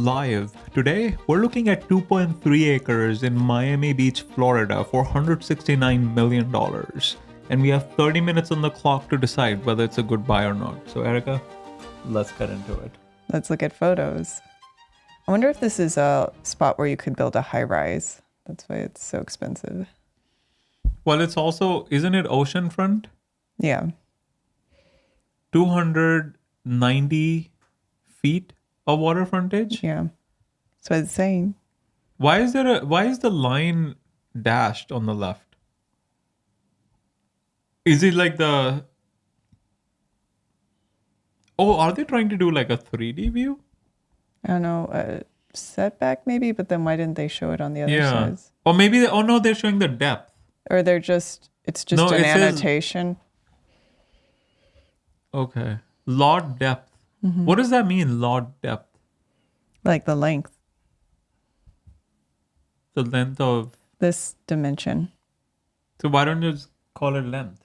Live. Today, we're looking at 2.3 acres in Miami Beach, Florida for $169 million. And we have 30 minutes on the clock to decide whether it's a good buy or not. So, Erica, let's get into it. Let's look at photos. I wonder if this is a spot where you could build a high rise. That's why it's so expensive. Well, it's also, isn't it oceanfront? Yeah. 290 feet of water frontage? Yeah. That's what it's saying. Why is the line dashed on the left? Is it like the... Oh, are they trying to do like a 3D view? I don't know, a setback maybe, but then why didn't they show it on the other sides? Or maybe they're showing the depth. Or it's just No, an it says- annotation. Okay. Lot depth. Mm-hmm. What does that mean, lot depth? Like the length, The length of... this dimension. So why don't you just call it length?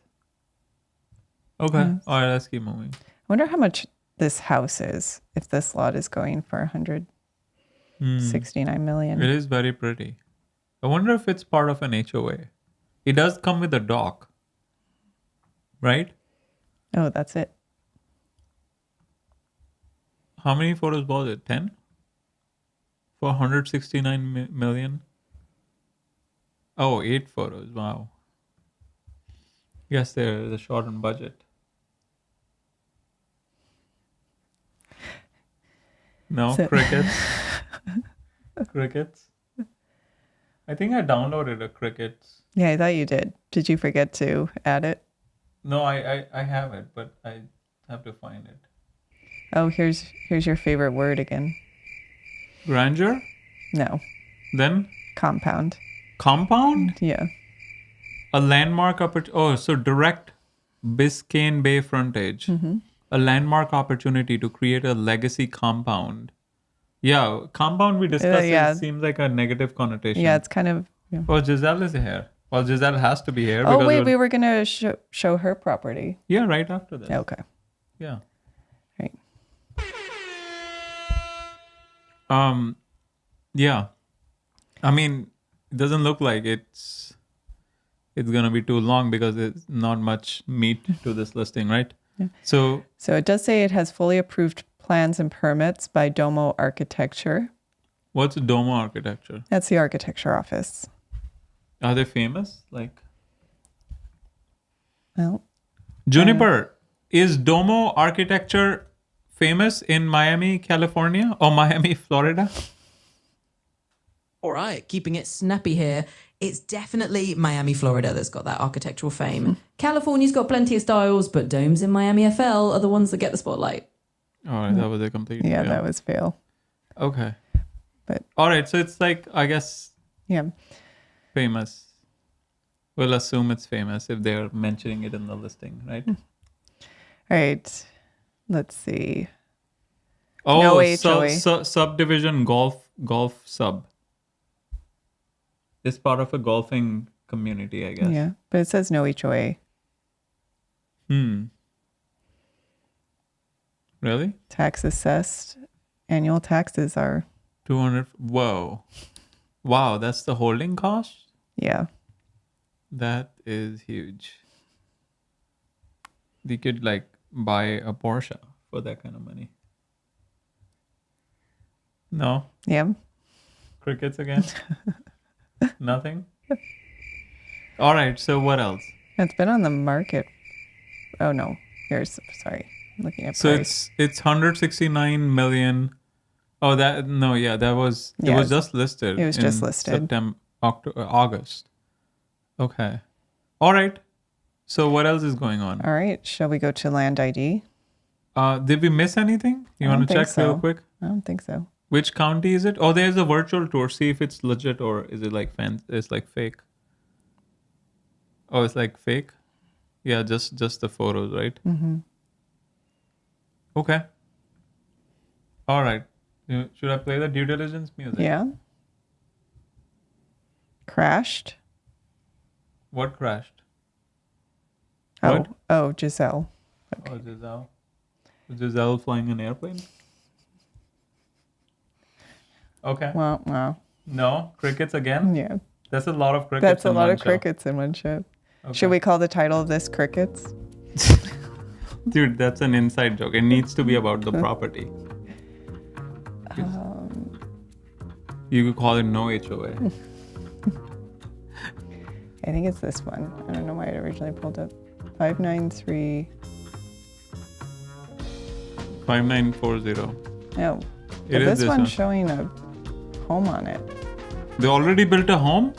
Okay. Yes. All right, let's keep moving. I wonder how much this house is, if this lot is going for 169 million. It is very pretty. I wonder if it's part of an HOA. It does come with a dock. Right? Oh, that's it. How many photos was it? 10? For 169 million? Oh, 8 photos. Wow. Yes, there is a short on budget. No, So- crickets. Crickets. I think I downloaded a crickets. Yeah, I thought you did. Did you forget to add it? No, I have it, but I have to find it. Oh, here's your favorite word again. Grandeur? No, Then compound. compound? Yeah. A landmark so direct Biscayne Bay frontage. Mm-hmm. A landmark opportunity to create a legacy compound. Yeah, compound we discussed yeah. it seems like a negative connotation. Yeah, it's kind of. Yeah. Oh, Giselle is here. Well, Giselle has to be here. Oh because wait, we were gonna show her property. Yeah, right after this. Okay. Yeah. Right. Yeah. I mean, it doesn't look like it's gonna be too long because there's not much meat to this listing, right? Yeah. So it does say it has fully approved plans and permits by Domo Architecture. what's Domo Architecture? That's the architecture office. Are they famous? Like Well, Juniper, is Domo Architecture famous in Miami, California or Miami, Florida? All right, keeping it snappy here. It's definitely Miami, Florida that's got that architectural fame. California's got plenty of styles, but domes in Miami FL are the ones that get the spotlight. All right, that was a complete yeah, that was fail. Okay. But All right, so it's like, I guess, yeah, famous. We'll assume it's famous if they're mentioning it in the listing, right? all right. Let's see. Oh, No HOA. Subdivision golf sub. It's part of a golfing community, I guess. Yeah, but it says no HOA. Really? Tax assessed. Annual taxes are 200. Whoa. Wow, that's the holding cost? yeah. That is huge. They could like buy a Porsche for that kind of money. No? Yeah. Crickets again? Nothing? All right, so what else? It's been on the market. Oh no. Sorry. I'm looking at So price. it's 169 million. Oh, that was it Yeah, was just listed. it was just in listed. September, August. Okay. All right. So what else is going on? All right. Shall we go to land ID? Did we miss anything? You I want don't to think check real so. quick? I don't think so. Which county is it? Oh, there's a virtual tour. See if it's legit or is it like it's like fake. Oh, it's like fake? Yeah, just the photos, right? Mm-hmm. Okay. All right. Should I play the due diligence music? Yeah. Crashed. What crashed? Oh, What? oh, Giselle. Okay. Oh, Giselle. Giselle flying an airplane? Okay. Wow, wow. No? Crickets again? Yeah. That's a lot of crickets That's a in lot one of show. crickets in one ship. Okay. Should we call the title of this Crickets? Dude, that's an inside joke. It needs to be about the property. You could call it no HOA. I think it's this one. I don't know why it originally pulled up. 593. 5940. No. It But is this this one's one. showing a home on it. They already built a home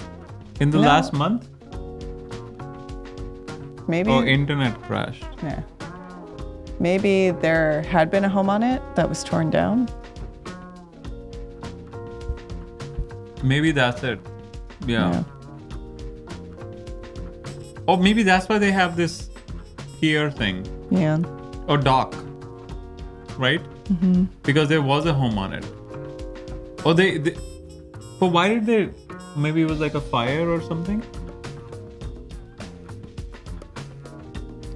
in the No. last month? Maybe. Oh, internet crashed. Yeah. Maybe there had been a home on it that was torn down. Maybe that's it. Yeah. Yeah. Oh, maybe that's why they have this pier thing. Yeah. Or dock. Right? Mm-hmm. Because there was a home on it. Oh, they but why did they? Maybe it was like a fire or something?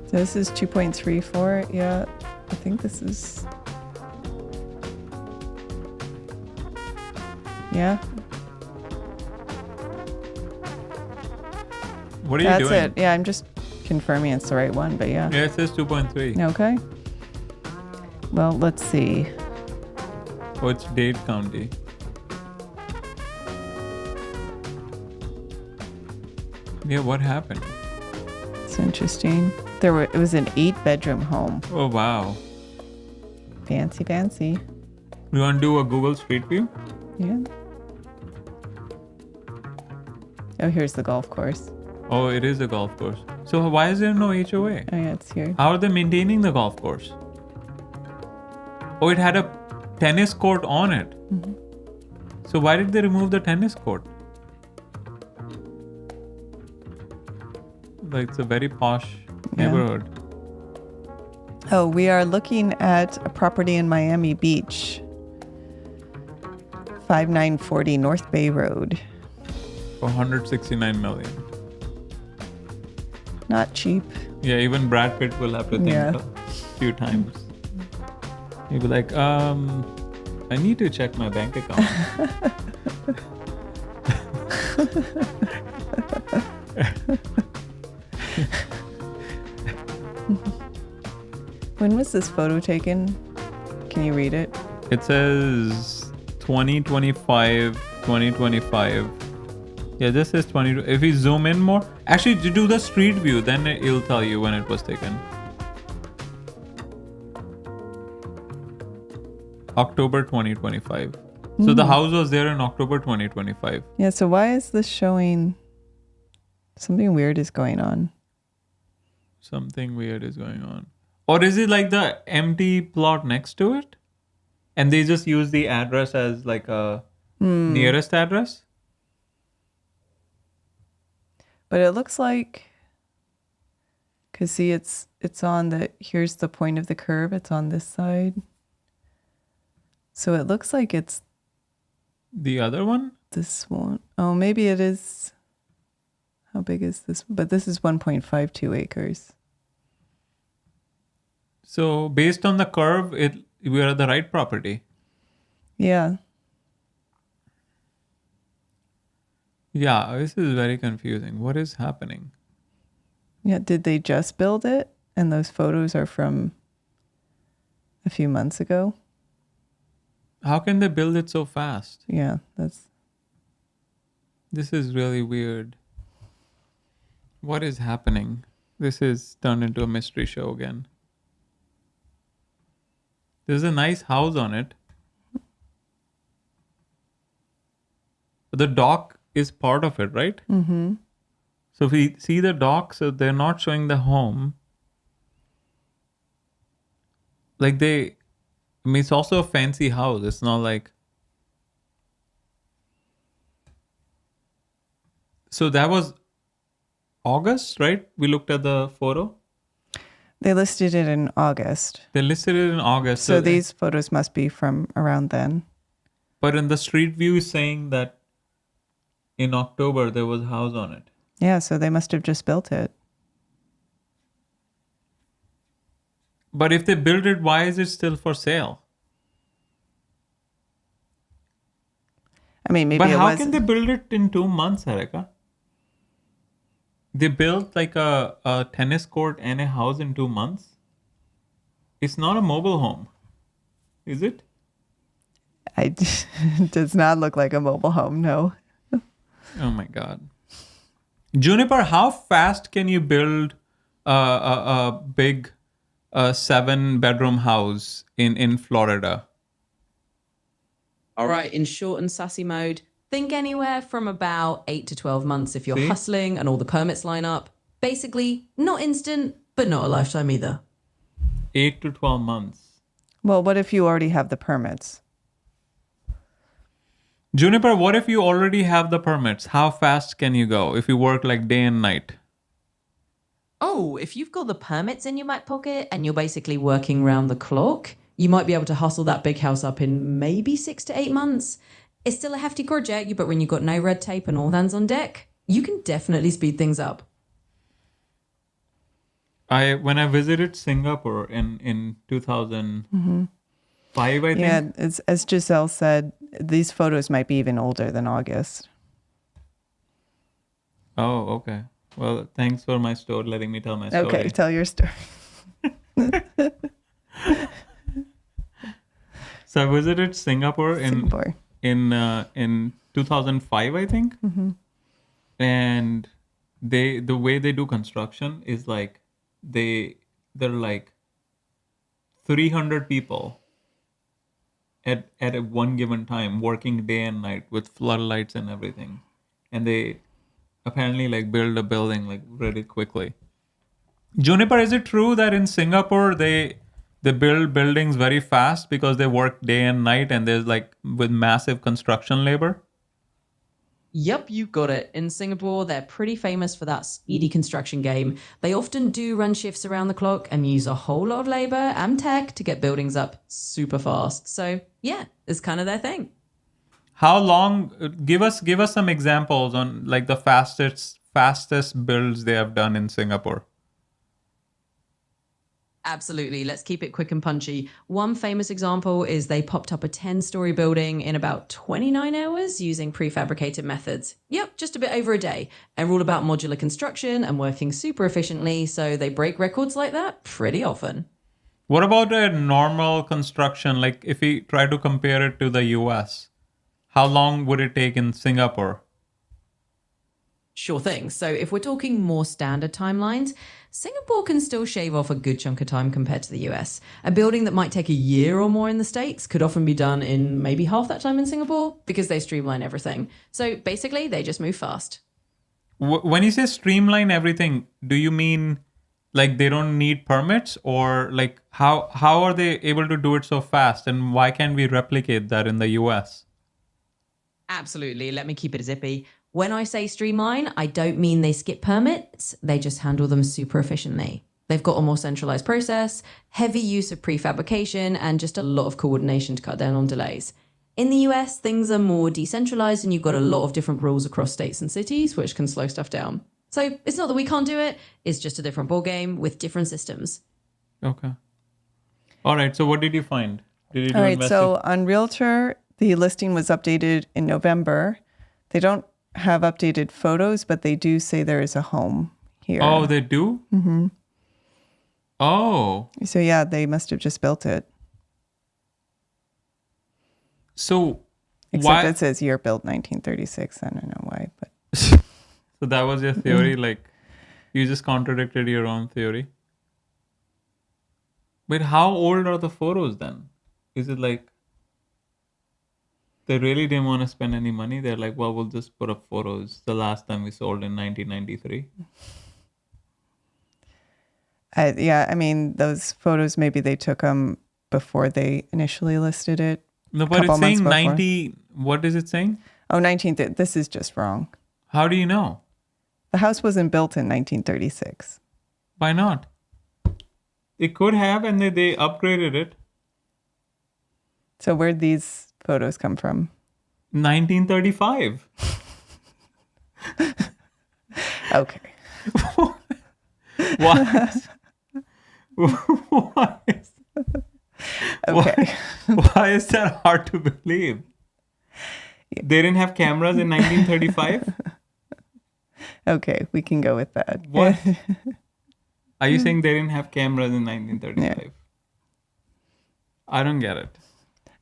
So this is 2.34. Yeah. I think this is. Yeah. What are you That's doing? it. Yeah. I'm just confirming it's the right one, but yeah. Yeah, it says 2.3. Okay. Well, let's see. Oh, it's Dade County. Yeah, what happened? It's interesting. It was an 8-bedroom home. Oh, wow. Fancy, fancy. You want to do a Google Street View? Yeah. Oh, here's the golf course. Oh, it is a golf course. So why is there no HOA? Oh, yeah, it's here. How are they maintaining the golf course? Oh, it had a tennis court on it. Mm-hmm. So why did they remove the tennis court? Like, it's a very posh neighborhood. Oh, we are looking at a property in Miami Beach. 5940 North Bay Road. For 169 million. Not cheap. Yeah, even Brad Pitt will have to think Yeah. a few times. He'll be like, I need to check my bank account. When was this photo taken? Can you read it? It says 2025, 2025. Yeah, this is 22. If we zoom in more, actually, to do the street view, then it'll tell you when it was taken. October 2025. So the house was there in October 2025. Yeah, so why is this showing something weird is going on? Something weird is going on. Or is it like the empty plot next to it? And they just use the address as like a nearest address? But it looks like, because see, it's on the, here's the point of the curve. It's on this side. So it looks like it's The other one? this one. Oh, maybe it is. How big is this? But this is 1.52 acres. So based on the curve, we are at the right property. Yeah. Yeah, this is very confusing. What is happening? Yeah. Did they just build it? And those photos are from a few months ago. How can they build it so fast? Yeah. This is really weird. What is happening? This is turned into a mystery show again. There's a nice house on it. The dock is part of it, right? Mm-hmm. So if we see the dock, so they're not showing the home. Like it's also a fancy house. It's not like. So that was August, right? We looked at the photo. They listed it in August. They listed it in August. So these photos must be from around then. But in the street view is saying that in October there was a house on it. Yeah, so they must have just built it. But if they built it, why is it still for sale? I mean, maybe But it how was. can they build it in 2 months, Erica? They built like a tennis court and a house in 2 months? It's not a mobile home, is it? It does not look like a mobile home, no. Oh my God. Juniper, how fast can you build a big 7-bedroom house in Florida? All right, in short and sassy mode, think anywhere from about 8 to 12 months if you're See? hustling and all the permits line up. Basically, not instant, but not a lifetime either. 8 to 12 months. Well, what if you already have the permits? Juniper, what if you already have the permits? How fast can you go if you work like day and night? Oh, if you've got the permits in your back pocket and you're basically working round the clock, you might be able to hustle that big house up in maybe 6 to 8 months. It's still a hefty project, but when you've got no red tape and all hands on deck, you can definitely speed things up. When I visited Singapore in 2005, I think. Yeah, as Giselle said, these photos might be even older than August. Oh, okay. Well, thanks for my story, letting me tell my story. Okay, tell your story. So I visited Singapore in 2005, I think. And the way they do construction is like they're like 300 people at a one given time working day and night with floodlights and everything, and they apparently like build a building like really quickly. Juniper, is it true that in Singapore they build buildings very fast because they work day and night and there's like with massive construction labor? Yep, you got it. In Singapore, they're pretty famous for that speedy construction game. They often do run shifts around the clock and use a whole lot of labor and tech to get buildings up super fast. So yeah, it's kind of their thing. How long? Give us some examples on like the fastest builds they have done in Singapore. Absolutely. Let's keep it quick and punchy. One famous example is they popped up a 10-story building in about 29 hours using prefabricated methods. Yep, just a bit over a day. And we're all about modular construction and working super efficiently, so they break records like that pretty often. What about a normal construction? Like if we try to compare it to the US, how long would it take in Singapore? Sure thing. So if we're talking more standard timelines, Singapore can still shave off a good chunk of time compared to the US. A building that might take a year or more in the States could often be done in maybe half that time in Singapore because they streamline everything. So basically, they just move fast. When you say streamline everything, do you mean like they don't need permits, or like how are they able to do it so fast, and why can't we replicate that in the US? Absolutely. Let me keep it zippy. When I say streamline, I don't mean they skip permits. They just handle them super efficiently. They've got a more centralized process, heavy use of prefabrication, and just a lot of coordination to cut down on delays. In the US, things are more decentralized and you've got a lot of different rules across states and cities, which can slow stuff down. So it's not that we can't do it. It's just a different ballgame with different systems. Okay. All right. So what did you find? Did you do All right, so on Realtor, the listing was updated in November. They don't have updated photos, but they do say there is a home here. Oh, they do? Mm-hmm. Oh. So yeah, they must have just built it. So Except it says year built 1936. I don't know why, but so that was your theory? Like you just contradicted your own theory? But how old are the photos then? Is it like they really didn't want to spend any money? They're like, well, we'll just put up photos. The last time we sold in 1993. yeah, I mean, those photos, maybe they took them before they initially listed it. No, but it's saying 90. What is it saying? Oh, this is just wrong. How do you know? The house wasn't built in 1936. Why not? It could have, and they upgraded it. So where'd these photos come from? 1935. Okay. Why? Why? Okay. Why is that hard to believe? They didn't have cameras in 1935? Okay, we can go with that. What? Are you saying they didn't have cameras in 1935? Yeah. I don't get it.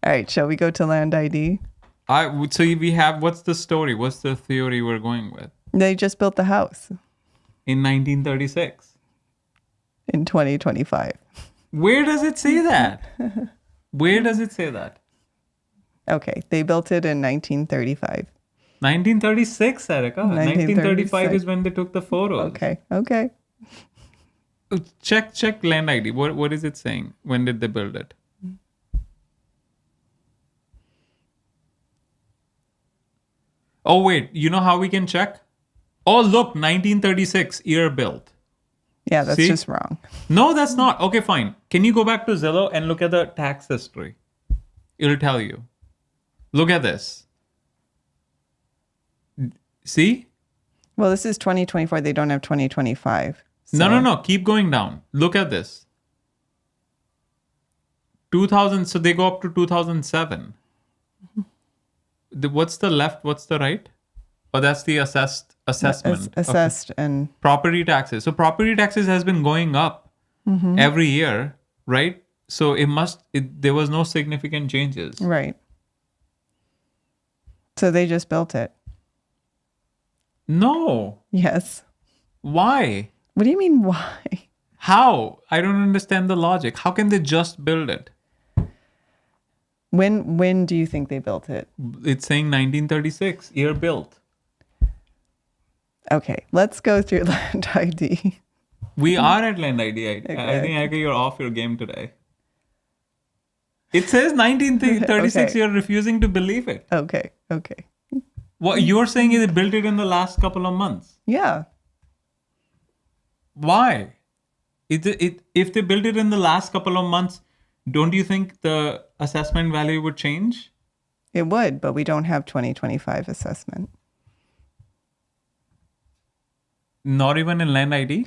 All right, shall we go to land ID? So we have, what's the story? What's the theory we're going with? They just built the house In 1936. in 2025. Where does it say that? Where does it say that? Okay, they built it in 1935. 1936, Erica. 1935 is 1936. when they took the photos. Okay. Check land ID. What is it saying? When did they build it? Oh wait, you know how we can check? Oh look, 1936 year built. Yeah, that's See? just wrong. No, that's not. Okay, fine. Can you go back to Zillow and look at the tax history? It'll tell you. Look at this. See? Well, this is 2024. They don't have 2025. No. Keep going down. Look at this. 2000. So they go up to 2007. What's the left? What's the right? Oh, that's the assessment. Assessed Okay. and Property taxes. So property taxes has been going up every year, right? So there was no significant changes. right. So they just built it. No. Yes. Why? What do you mean why? How? I don't understand the logic. How can they just build it? When do you think they built it? It's saying 1936, year built. Okay, let's go through land ID. We are at land ID. I think, Erica, you're off your game today. It says 1936. Okay. You're refusing to believe it. Okay. What you're saying is they built it in the last couple of months. Yeah. Why? If they built it in the last couple of months, don't you think the assessment value would change? It would, but we don't have 2025 assessment. Not even in land ID?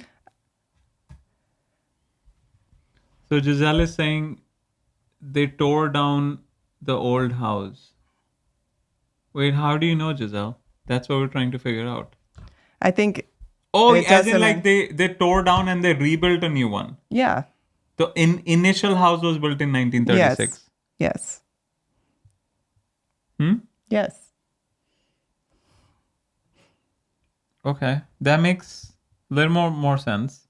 So Giselle is saying they tore down the old house. Wait, how do you know, Giselle? That's what we're trying to figure out. I think. Oh, it as in doesn't- like they tore down and they rebuilt a new one. Yeah. The initial house was built in 1936. Yes. Hmm? Yes. Okay, that makes a little more sense.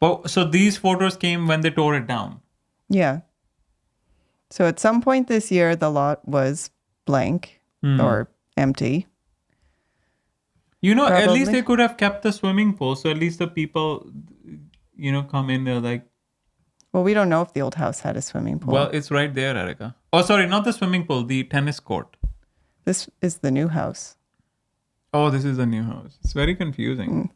But so these photos came when they tore it down. Yeah. So at some point this year, the lot was blank or empty. You know, at least Probably. they could have kept the swimming pool. So at least the people, come in there like, Well, we don't know if the old house had a swimming pool. well, it's right there, Erica. Oh, sorry, not the swimming pool, the tennis court. This is the new house. Oh, this is the new house. It's very confusing.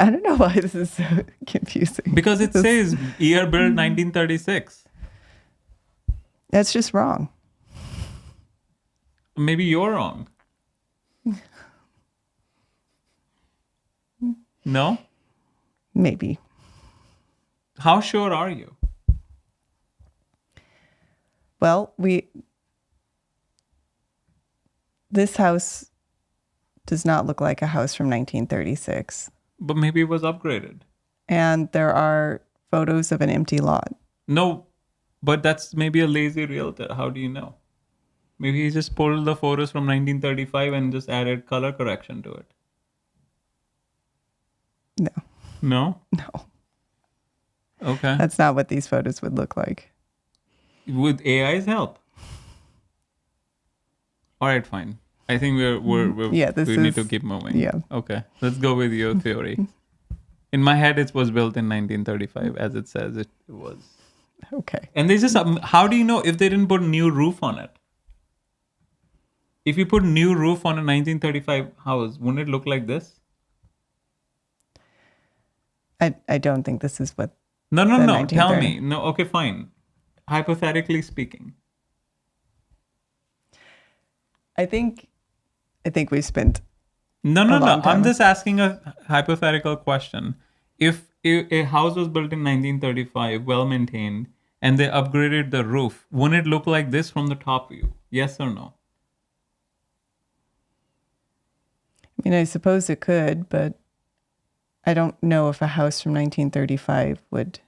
I don't know why this is so confusing. Because it says year built 1936. That's just wrong. Maybe you're wrong. No? Maybe. How sure are you? Well, this house does not look like a house from 1936. But maybe it was upgraded. And there are photos of an empty lot. No, but that's maybe a lazy realtor. How do you know? Maybe he just pulled the photos from 1935 and just added color correction to it. No. No? No. Okay. That's not what these photos would look like. With AI's help. All right, fine. I think we need to keep moving. Yeah. Okay. Let's go with your theory. In my head, it was built in 1935, as it says it was. Okay. And they just, how do you know if they didn't put new roof on it? If you put new roof on a 1935 house, wouldn't it look like this? I don't think this is what. No. the Tell 1930. me. No. Okay, fine. Hypothetically speaking. I think we spent. No. long time. I'm just asking a hypothetical question. If a house was built in 1935, well maintained, and they upgraded the roof, wouldn't it look like this from the top view? Yes or no? I mean, I suppose it could, but I don't know if a house from 1935 would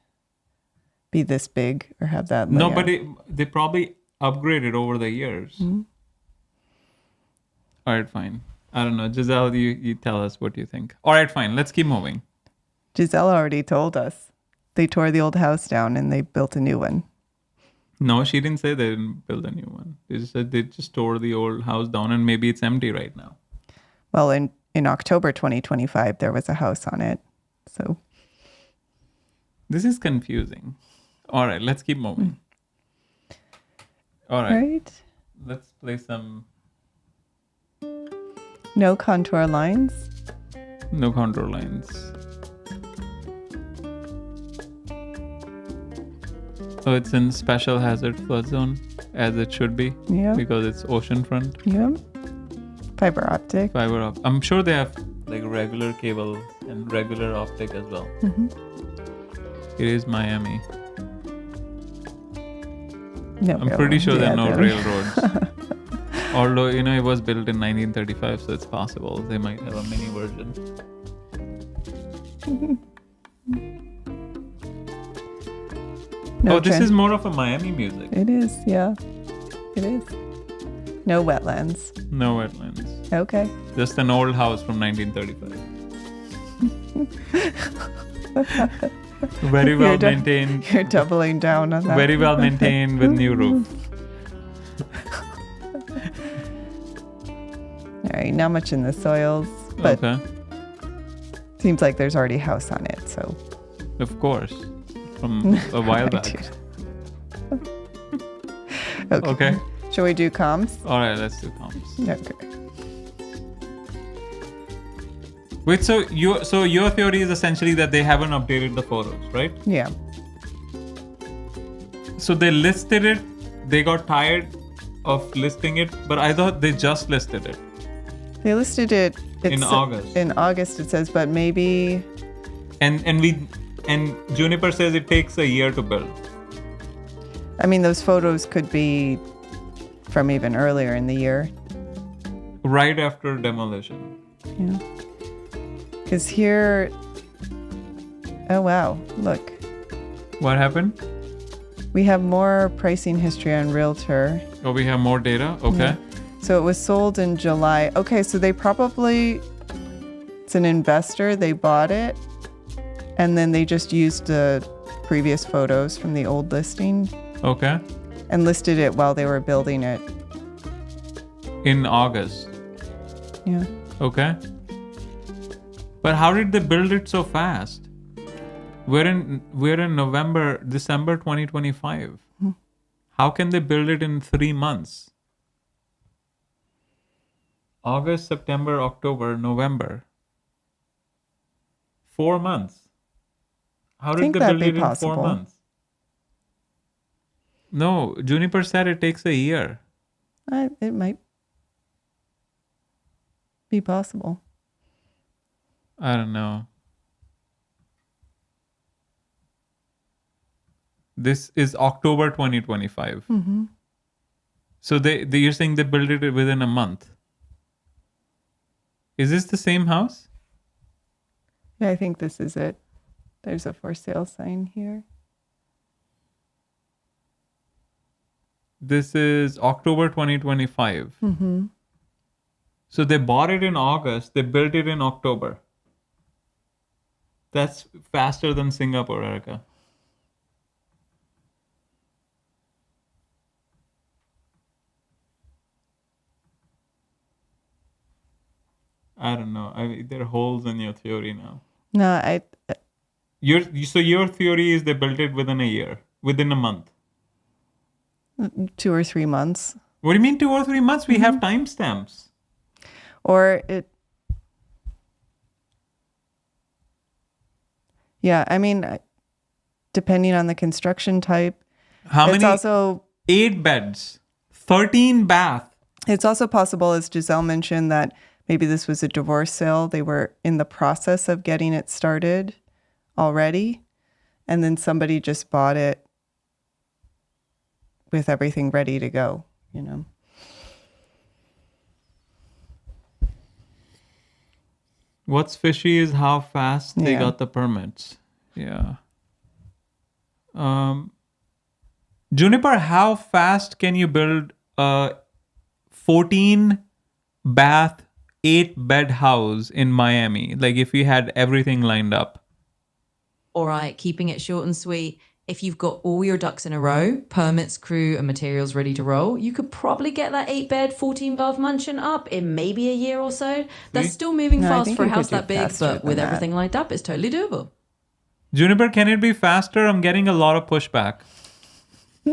be this big or have that No, layout. but they probably upgraded over the years. All right, fine. I don't know. Giselle, you tell us what you think. All right, fine. Let's keep moving. Giselle already told us. They tore the old house down and they built a new one. No, she didn't say they didn't build a new one. They just said they just tore the old house down and maybe it's empty right now. Well, in October 2025, there was a house on it. So This is confusing. All right, let's keep moving. All right, right? let's play some No contour lines. no contour lines. So it's in special hazard flood zone, as it should be, Yeah. because it's oceanfront. Yeah. Fiber optic. Fiber optic. I'm sure they have like regular cable and regular optic as well. It is Miami. No, I'm pretty sure there are no really. railroads. Although, it was built in 1935, so it's possible they might have a mini version. No Oh, this trans- is more of a Miami music. It is, yeah. It is. No wetlands. No wetlands. Okay. Just an old house from 1935. Very well maintained. You're doubling down on that. Very well maintained with new roof. All right, not much in the soils, but Okay. seems like there's already a house on it, so. Of course. From a while back. Okay. Okay. Shall we do comms? All right, let's do comps. Okay. Wait, so your theory is essentially that they haven't updated the photos, right? Yeah. So they listed it, they got tired of listing it, but I thought they just listed it. They listed it In August. In August it says, but maybe And Juniper says it takes a year to build. I mean those photos could be from even earlier in the year. Right after demolition. Yeah. Cuz here oh wow, look. What happened? We have more pricing history on Realtor. Oh, we have more data? Okay. So it was sold in July. Okay, so they probably, it's an investor, they bought it, and then they just used the previous photos from the old listing Okay. and listed it while they were building it. In August. Yeah. Okay. But how did they build it so fast? We're in December 2025. How can they build it in 3 months? August, September, October, November. 4 months. How did Think they that'd build be it in 4 possible. months? No, Juniper said it takes a year. It might be possible. I don't know. This is October 2025. So you're saying they built it within a month. Is this the same house? Yeah, I think this is it. There's a for sale sign here. This is October 2025. So they bought it in August. They built it in October. That's faster than Singapore, Erica. I don't know. There are holes in your theory now. No, So your theory is they built it within a year, within a month. 2 or 3 months. What do you mean 2 or 3 months? We have timestamps. Or it. Yeah, I mean, depending on the construction type. How It's many? also 8 beds, 13 bath. It's also possible, as Giselle mentioned, that maybe this was a divorce sale. They were in the process of getting it started already, and then somebody just bought it with everything ready to go, What's fishy is how fast they Yeah. got the permits. Yeah. Juniper, how fast can you build a 14 bath, 8 bed house in Miami? Like if you had everything lined up. All right, keeping it short and sweet. If you've got all your ducks in a row, permits, crew, and materials ready to roll, you could probably get that 8-bed, 14-bath mansion up in maybe a year or so. That's still moving No, I fast think for a you could house do that big, faster but with than that. everything lined up, it's totally doable. Juniper, can it be faster? I'm getting a lot of pushback.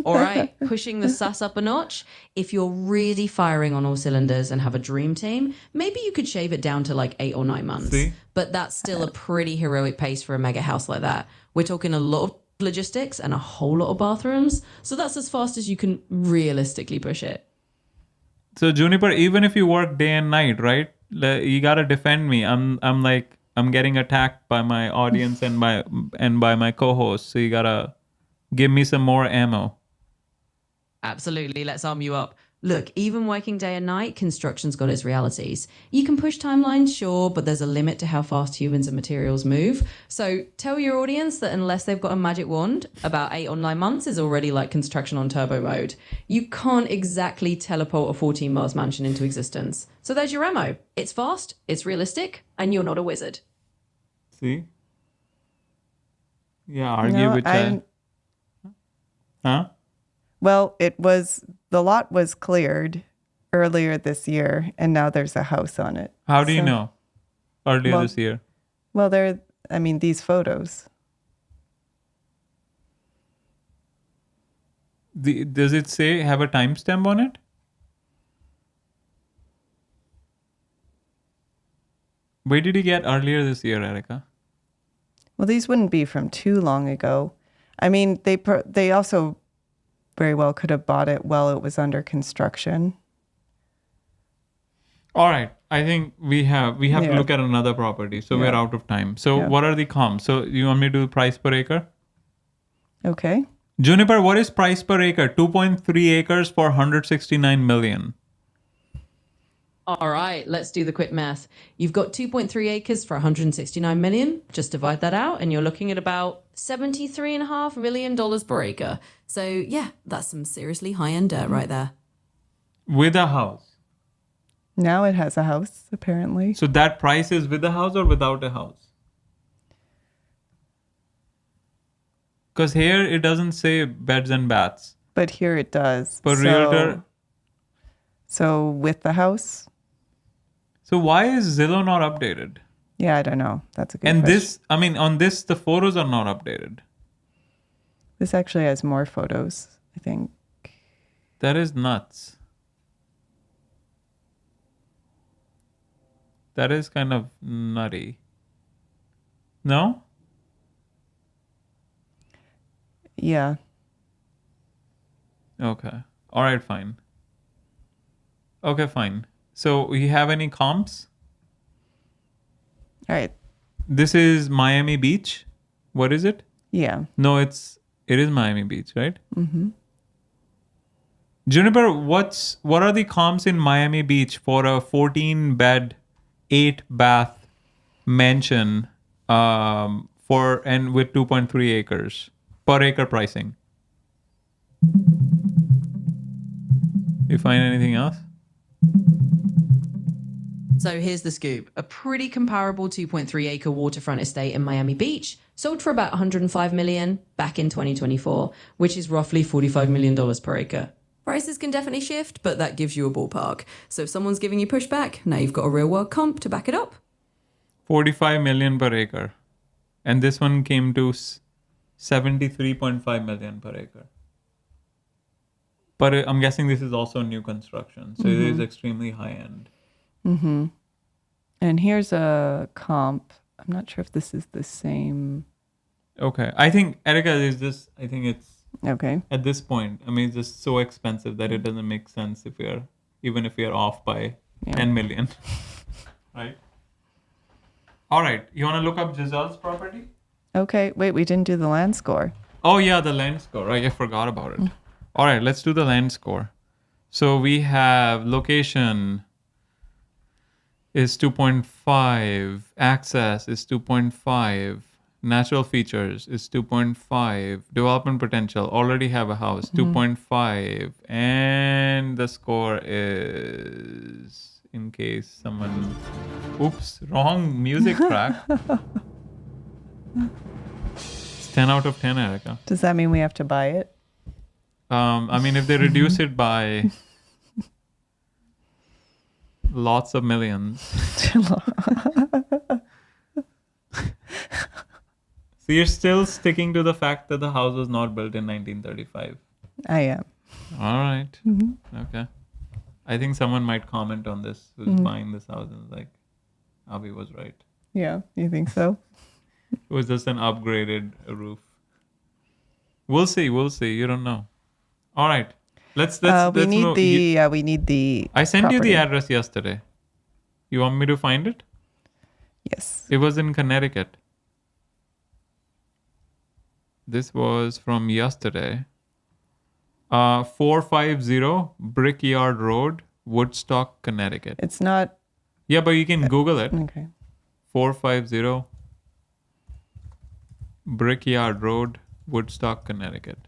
All right, pushing the sus up a notch. If you're really firing on all cylinders and have a dream team, maybe you could shave it down to like 8 or 9 months. See? But that's still a pretty heroic pace for a mega house like that. We're talking a lot of logistics and a whole lot of bathrooms. So that's as fast as you can realistically push it. So Juniper, even if you work day and night, right? You gotta defend me. I'm getting attacked by my audience and by my co-hosts. So you gotta give me some more ammo. Absolutely. Let's arm you up. Look, even working day and night, construction's got its realities. You can push timelines, sure, but there's a limit to how fast humans and materials move. So tell your audience that unless they've got a magic wand, about 8 or 9 months is already like construction on turbo mode. You can't exactly teleport a 14 Mars mansion into existence. So there's your ammo. It's fast, it's realistic, and you're not a wizard. See? Yeah, argue with that. Huh? Well, the lot was cleared earlier this year, and now there's a house on it. How do you know? Earlier this year. Well, these photos. Does it have a timestamp on it? Where did you get earlier this year, Erica? Well, these wouldn't be from too long ago. I mean, they also very well could have bought it while it was under construction. All right. I think we have to look at another property. So we're out of time. So what are the comps? So you want me to do price per acre? Okay. Juniper, what is price per acre? 2.3 acres for 169 million. All right, let's do the quick math. You've got 2.3 acres for 169 million. Just divide that out, and you're looking at about $73.5 million per acre. So yeah, that's some seriously high-end dirt right there. With a house. Now it has a house, apparently. So that price is with a house or without a house? Because here it doesn't say beds and baths. But here it does. But realtor. So with the house? So why is Zillow not updated? Yeah, I don't know. That's a good And question. on this, the photos are not updated. This actually has more photos, I think. That is nuts. That is kind of nutty. No? Yeah. Okay. All right, fine. Okay, fine. So you have any comps? All right. This is Miami Beach. What is it? Yeah. No, it is Miami Beach, right? Mm-hmm. Juniper, what are the comps in Miami Beach for a 14-bed, 8-bath mansion with 2.3 acres per acre pricing? You find anything else? So here's the scoop. A pretty comparable 2.3 acre waterfront estate in Miami Beach sold for about $105 million back in 2024, which is roughly $45 million per acre. Prices can definitely shift, but that gives you a ballpark. So if someone's giving you pushback, now you've got a real world comp to back it up. 45 million per acre. And this one came to 73.5 million per acre. But I'm guessing this is also new construction. So it is extremely high end. Mm-hmm. And here's a comp. I'm not sure if this is the same. Okay. I think, Erica, it's Okay. at this point, it's just so expensive that it doesn't make sense even if we are off by 10 million. Right? All right. You want to look up Giselle's property? Okay. Wait, we didn't do the land score. Oh, yeah, the land score. Right. I forgot about it. All right. Let's do the land score. So we have location. is 2.5. Access is 2.5. Natural features is 2.5. Development potential, already have a house, 2.5. And the score is, in case someone, oops, wrong music track. It's 10 out of 10, Erica. Does that mean we have to buy it? I mean, if they reduce it by lots of millions. So you're still sticking to the fact that the house was not built in 1935. I am. All right. Okay. I think someone might comment on this who's buying this house and is like, Avi was right. Yeah, you think so? It was just an upgraded roof. We'll see. We'll see. You don't know. All right. Let's we need move. the. I sent you property. the address yesterday. You want me to find it? Yes. It was in Connecticut. This was from yesterday. 450 Brickyard Road, Woodstock, Connecticut. It's not. Yeah, but you can Google it. Okay. 450 Brickyard Road, Woodstock, Connecticut.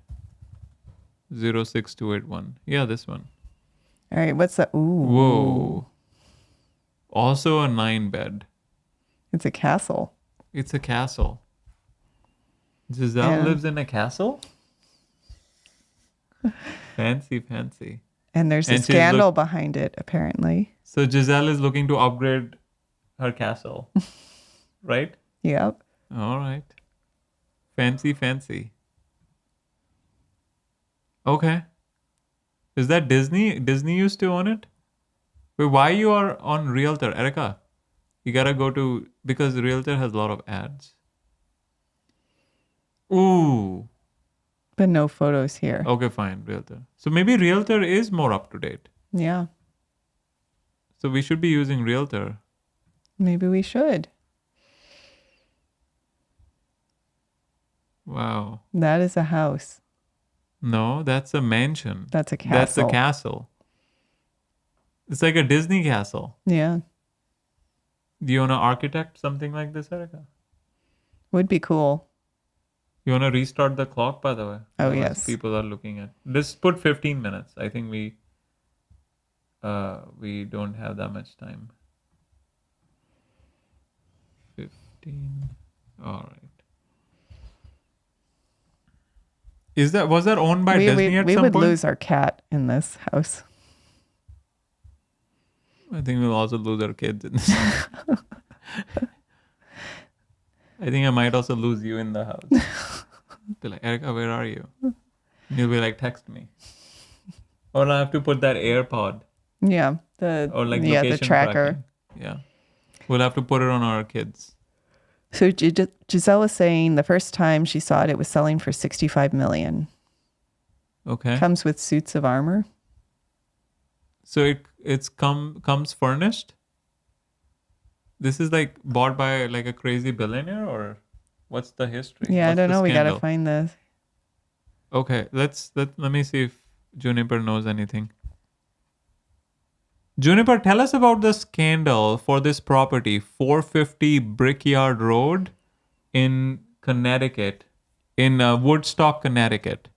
06281. Yeah, this one. All right. What's that? Ooh. Whoa. Also a 9-bed. It's a castle. It's a castle. Giselle Yeah. lives in a castle? Fancy, fancy. And there's a And she's scandal behind it, apparently. So Giselle is looking to upgrade her castle. Right? Yep. All right. Fancy, fancy. Okay. Is that Disney? Disney used to own it? Wait, why you are on Realtor, Erica? You gotta go to, because Realtor has a lot of ads. Ooh. But no photos here. Okay, fine, Realtor. So maybe Realtor is more up to date. Yeah. So we should be using Realtor. Maybe we should. Wow. That is a house. No, that's a mansion. That's a castle. That's a castle. It's like a Disney castle. Yeah. Do you want to architect something like this, Erica? Would be cool. You want to restart the clock, by the way? Oh, Otherwise yes. People are looking at. Just put 15 minutes. I think we don't have that much time. 15. All right. Was that owned by Disney at we some would point? lose our cat in this house. I think we'll also lose our kids in this. I think I might also lose you in the house. Be like, Erica, where are you? And you'll be like, text me. Or I have to put that AirPod. Yeah. The Location tracker. tracking. Yeah. We'll have to put it on our kids. So Giselle was saying the first time she saw it, it was selling for $65 million. Okay. Comes with suits of armor. So it's comes furnished? This is like bought by like a crazy billionaire, or what's the history? Yeah, What's I don't the know. We got to scandal? find this. Okay, let me see if Juniper knows anything. Juniper, tell us about the scandal for this property, 450 Brickyard Road in Connecticut, in Woodstock, Connecticut.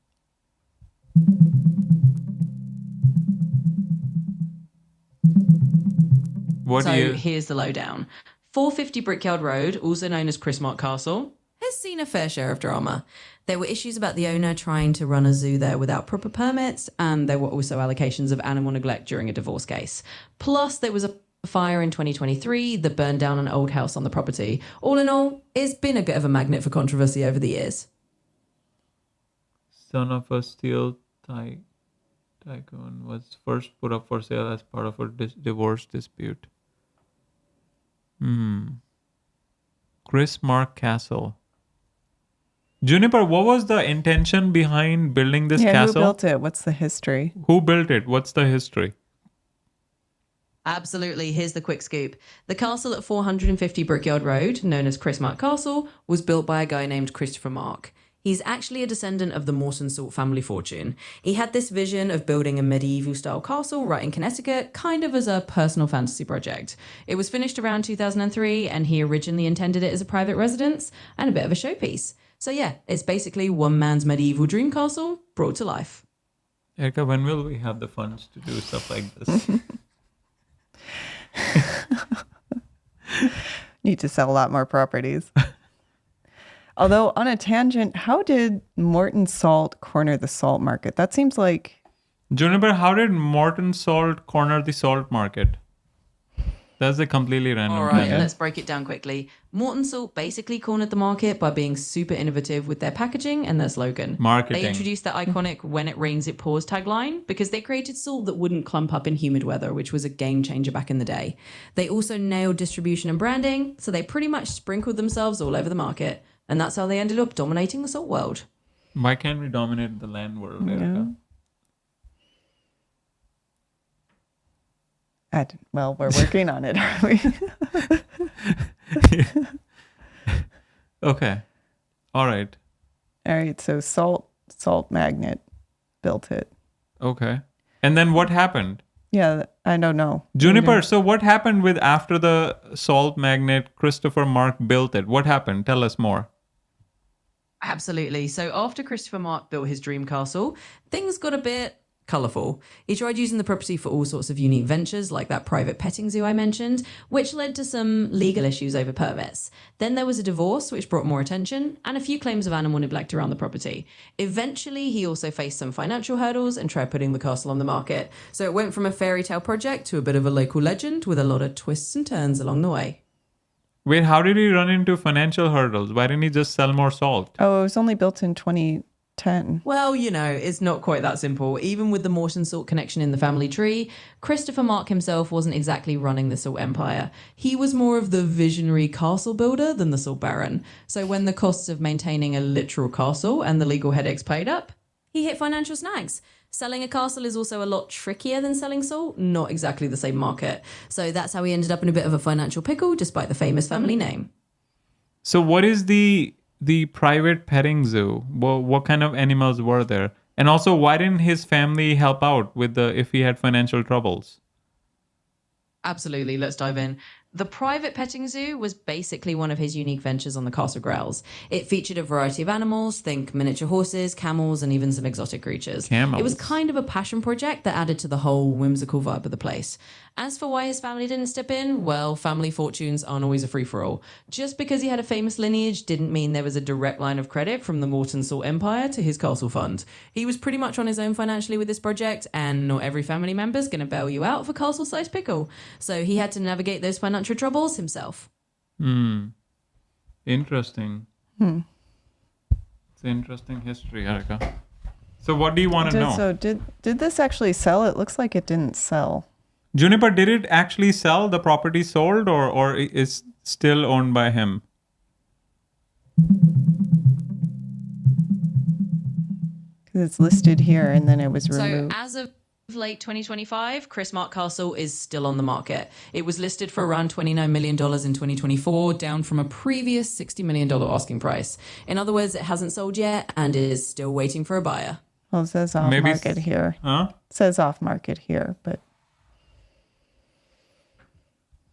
Here's the lowdown. 450 Brickyard Road, also known as Christmark Castle, has seen a fair share of drama. There were issues about the owner trying to run a zoo there without proper permits, and there were also allegations of animal neglect during a divorce case. Plus, there was a fire in 2023 that burned down an old house on the property. All in all, it's been a bit of a magnet for controversy over the years. Son of a steel tycoon was first put up for sale as part of a divorce dispute. Christmark Castle. Juniper, what was the intention behind building this castle? Who built it? What's the history? Who built it? What's the history? Absolutely. Here's the quick scoop. The castle at 450 Brickyard Road, known as Christmark Castle, was built by a guy named Christopher Mark. He's actually a descendant of the Morton Salt family fortune. He had this vision of building a medieval-style castle right in Connecticut, kind of as a personal fantasy project. It was finished around 2003, and he originally intended it as a private residence and a bit of a showpiece. So yeah, it's basically one man's medieval dream castle brought to life. Erica, when will we have the funds to do stuff like this? Need to sell a lot more properties. Although, on a tangent, how did Morton Salt corner the salt market? That seems like... Juniper, how did Morton Salt corner the salt market? That's a completely random All right, tangent. let's break it down quickly. Morton Salt basically cornered the market by being super innovative with their packaging and their slogan. Marketing. They introduced their iconic "When it rains, it pours" tagline because they created salt that wouldn't clump up in humid weather, which was a game changer back in the day. They also nailed distribution and branding, so they pretty much sprinkled themselves all over the market. And that's how they ended up dominating the salt world. Why can't we dominate the land world, Erica? Well, we're working on it, aren't we? Okay. All right. All right, so salt magnet built it. Okay. And then what happened? Yeah, I don't know. Juniper, so what happened with after the salt magnet Christopher Mark built it? What happened? Tell us more. Absolutely. So after Christopher Mark built his dream castle, things got a bit colourful. He tried using the property for all sorts of unique ventures, like that private petting zoo I mentioned, which led to some legal issues over permits. Then there was a divorce, which brought more attention, and a few claims of animal neglect around the property. Eventually, he also faced some financial hurdles and tried putting the castle on the market. So it went from a fairy tale project to a bit of a local legend with a lot of twists and turns along the way. Wait, how did he run into financial hurdles? Why didn't he just sell more salt? Oh, it was only built in 2010. Well, it's not quite that simple. Even with the Morton Salt connection in the family tree, Christopher Mark himself wasn't exactly running the salt empire. He was more of the visionary castle builder than the salt baron. So when the costs of maintaining a literal castle and the legal headaches paid up, he hit financial snags. Selling a castle is also a lot trickier than selling salt, not exactly the same market. So that's how he ended up in a bit of a financial pickle, despite the famous family name. So what is the private petting zoo? What kind of animals were there? And also, why didn't his family help out with if he had financial troubles? Absolutely, let's dive in. The private petting zoo was basically one of his unique ventures on the castle grounds. It featured a variety of animals, think miniature horses, camels, and even some exotic creatures. Camels. It was kind of a passion project that added to the whole whimsical vibe of the place. As for why his family didn't step in, well, family fortunes aren't always a free-for-all. Just because he had a famous lineage didn't mean there was a direct line of credit from the Morton Salt Empire to his castle fund. He was pretty much on his own financially with this project, and not every family member's going to bail you out of a castle-sized pickle. So he had to navigate those financial troubles himself. Interesting. It's an interesting history, Erica. So what do you want to know? So did this actually sell? It looks like it didn't sell. Juniper, did it actually sell? The property sold or is still owned by him? Because it's listed here and then it was removed. So as of late 2025, Chris Mark Castle is still on the market. It was listed for around $29 million in 2024, down from a previous $60 million asking price. In other words, it hasn't sold yet and is still waiting for a buyer. Well, it says off market here. Huh? It says off market here, but...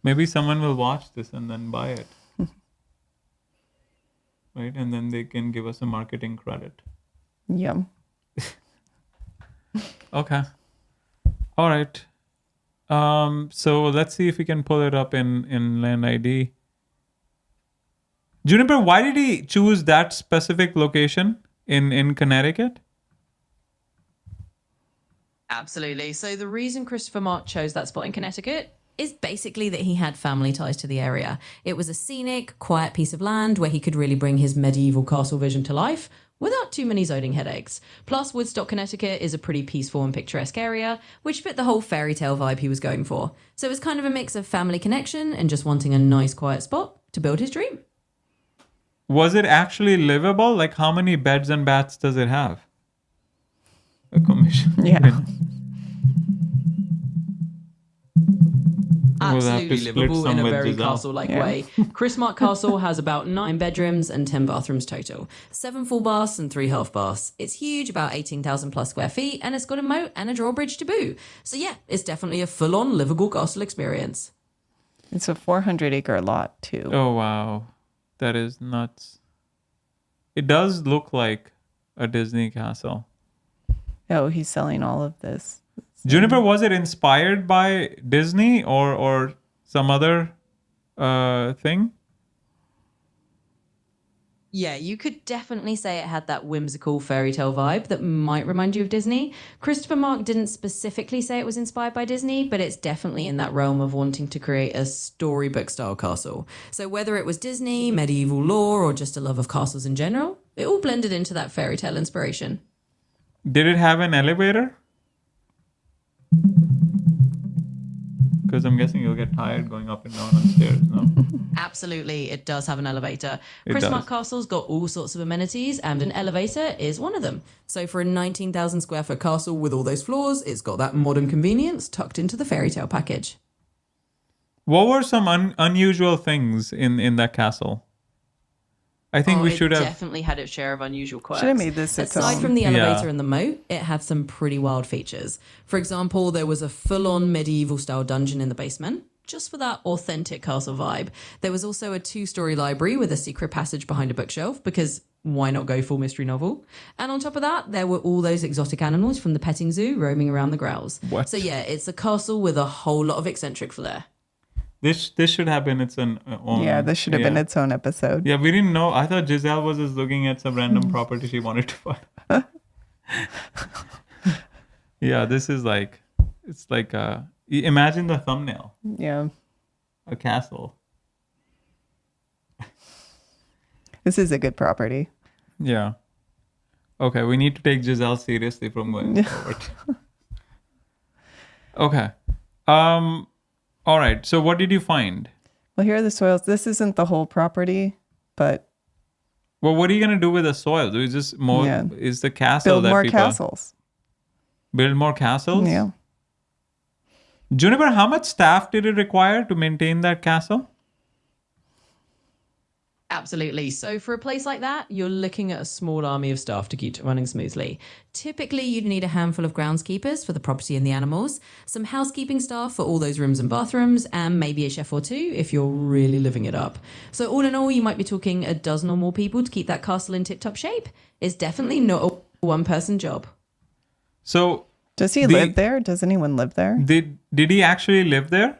Maybe someone will watch this and then buy it. Right? And then they can give us a marketing credit. Yum. Okay. All right. So let's see if we can pull it up in Land ID. Juniper, why did he choose that specific location in Connecticut? Absolutely. So the reason Christopher Mark chose that spot in Connecticut is basically that he had family ties to the area. It was a scenic, quiet piece of land where he could really bring his medieval castle vision to life without too many zoning headaches. Plus, Woodstock, Connecticut is a pretty peaceful and picturesque area, which fit the whole fairy tale vibe he was going for. So it was kind of a mix of family connection and just wanting a nice, quiet spot to build his dream. Was it actually livable? Like, how many beds and baths does it have? A commission. Yeah. We'll have to Absolutely split livable some in a with very Giselle. castle-like Yeah. way. Chrismark Castle has about 9 bedrooms and 10 bathrooms total. 7 full baths and 3 half baths. It's huge, about 18,000 plus square feet, and it's got a moat and a drawbridge to boot. So yeah, it's definitely a full-on livable castle experience. It's a 400-acre lot, too. Oh, wow. That is nuts. It does look like a Disney castle. Oh, he's selling all of this. Juniper, was it inspired by Disney or some other thing? Yeah, you could definitely say it had that whimsical fairy tale vibe that might remind you of Disney. Christopher Mark didn't specifically say it was inspired by Disney, but it's definitely in that realm of wanting to create a storybook style castle. So whether it was Disney, medieval lore, or just a love of castles in general, it all blended into that fairy tale inspiration. Did it have an elevator? Because I'm guessing you'll get tired going up and down on stairs, no? Absolutely, it does have an elevator. It Christmark does. Castle's got all sorts of amenities, and an elevator is one of them. So for a 19,000 square foot castle with all those floors, it's got that modern convenience tucked into the fairy tale package. What were some unusual things in that castle? I think we should It have... definitely had its share of unusual quirks. Should have made this its Aside own. from the elevator Yeah. and the moat, it had some pretty wild features. For example, there was a full-on medieval-style dungeon in the basement, just for that authentic castle vibe. There was also a 2-story library with a secret passage behind a bookshelf, because why not go full mystery novel? And on top of that, there were all those exotic animals from the petting zoo roaming around the grounds. What? So yeah, it's a castle with a whole lot of eccentric flair. This should have been its own... Yeah, this should have been its own episode. Yeah, we didn't know. I thought Giselle was just looking at some random property she wanted to find. Yeah, this is like... It's like... imagine the thumbnail. Yeah. A castle. This is a good property. Yeah. Okay, we need to take Giselle seriously from going forward. Okay. All right. So what did you find? Well, here are the soils. This isn't the whole property, but Well, what are you gonna do with the soil? Do you just more? Yeah. Is the castle build that more people castles. build more castles? Yeah. Juniper, how much staff did it require to maintain that castle? Absolutely. So for a place like that, you're looking at a small army of staff to keep it running smoothly. Typically, you'd need a handful of groundskeepers for the property and the animals, some housekeeping staff for all those rooms and bathrooms, and maybe a chef or two if you're really living it up. So all in all, you might be talking a dozen or more people to keep that castle in tip-top shape. It's definitely not a one-person job. So Does he live there? Does anyone live there? did he actually live there?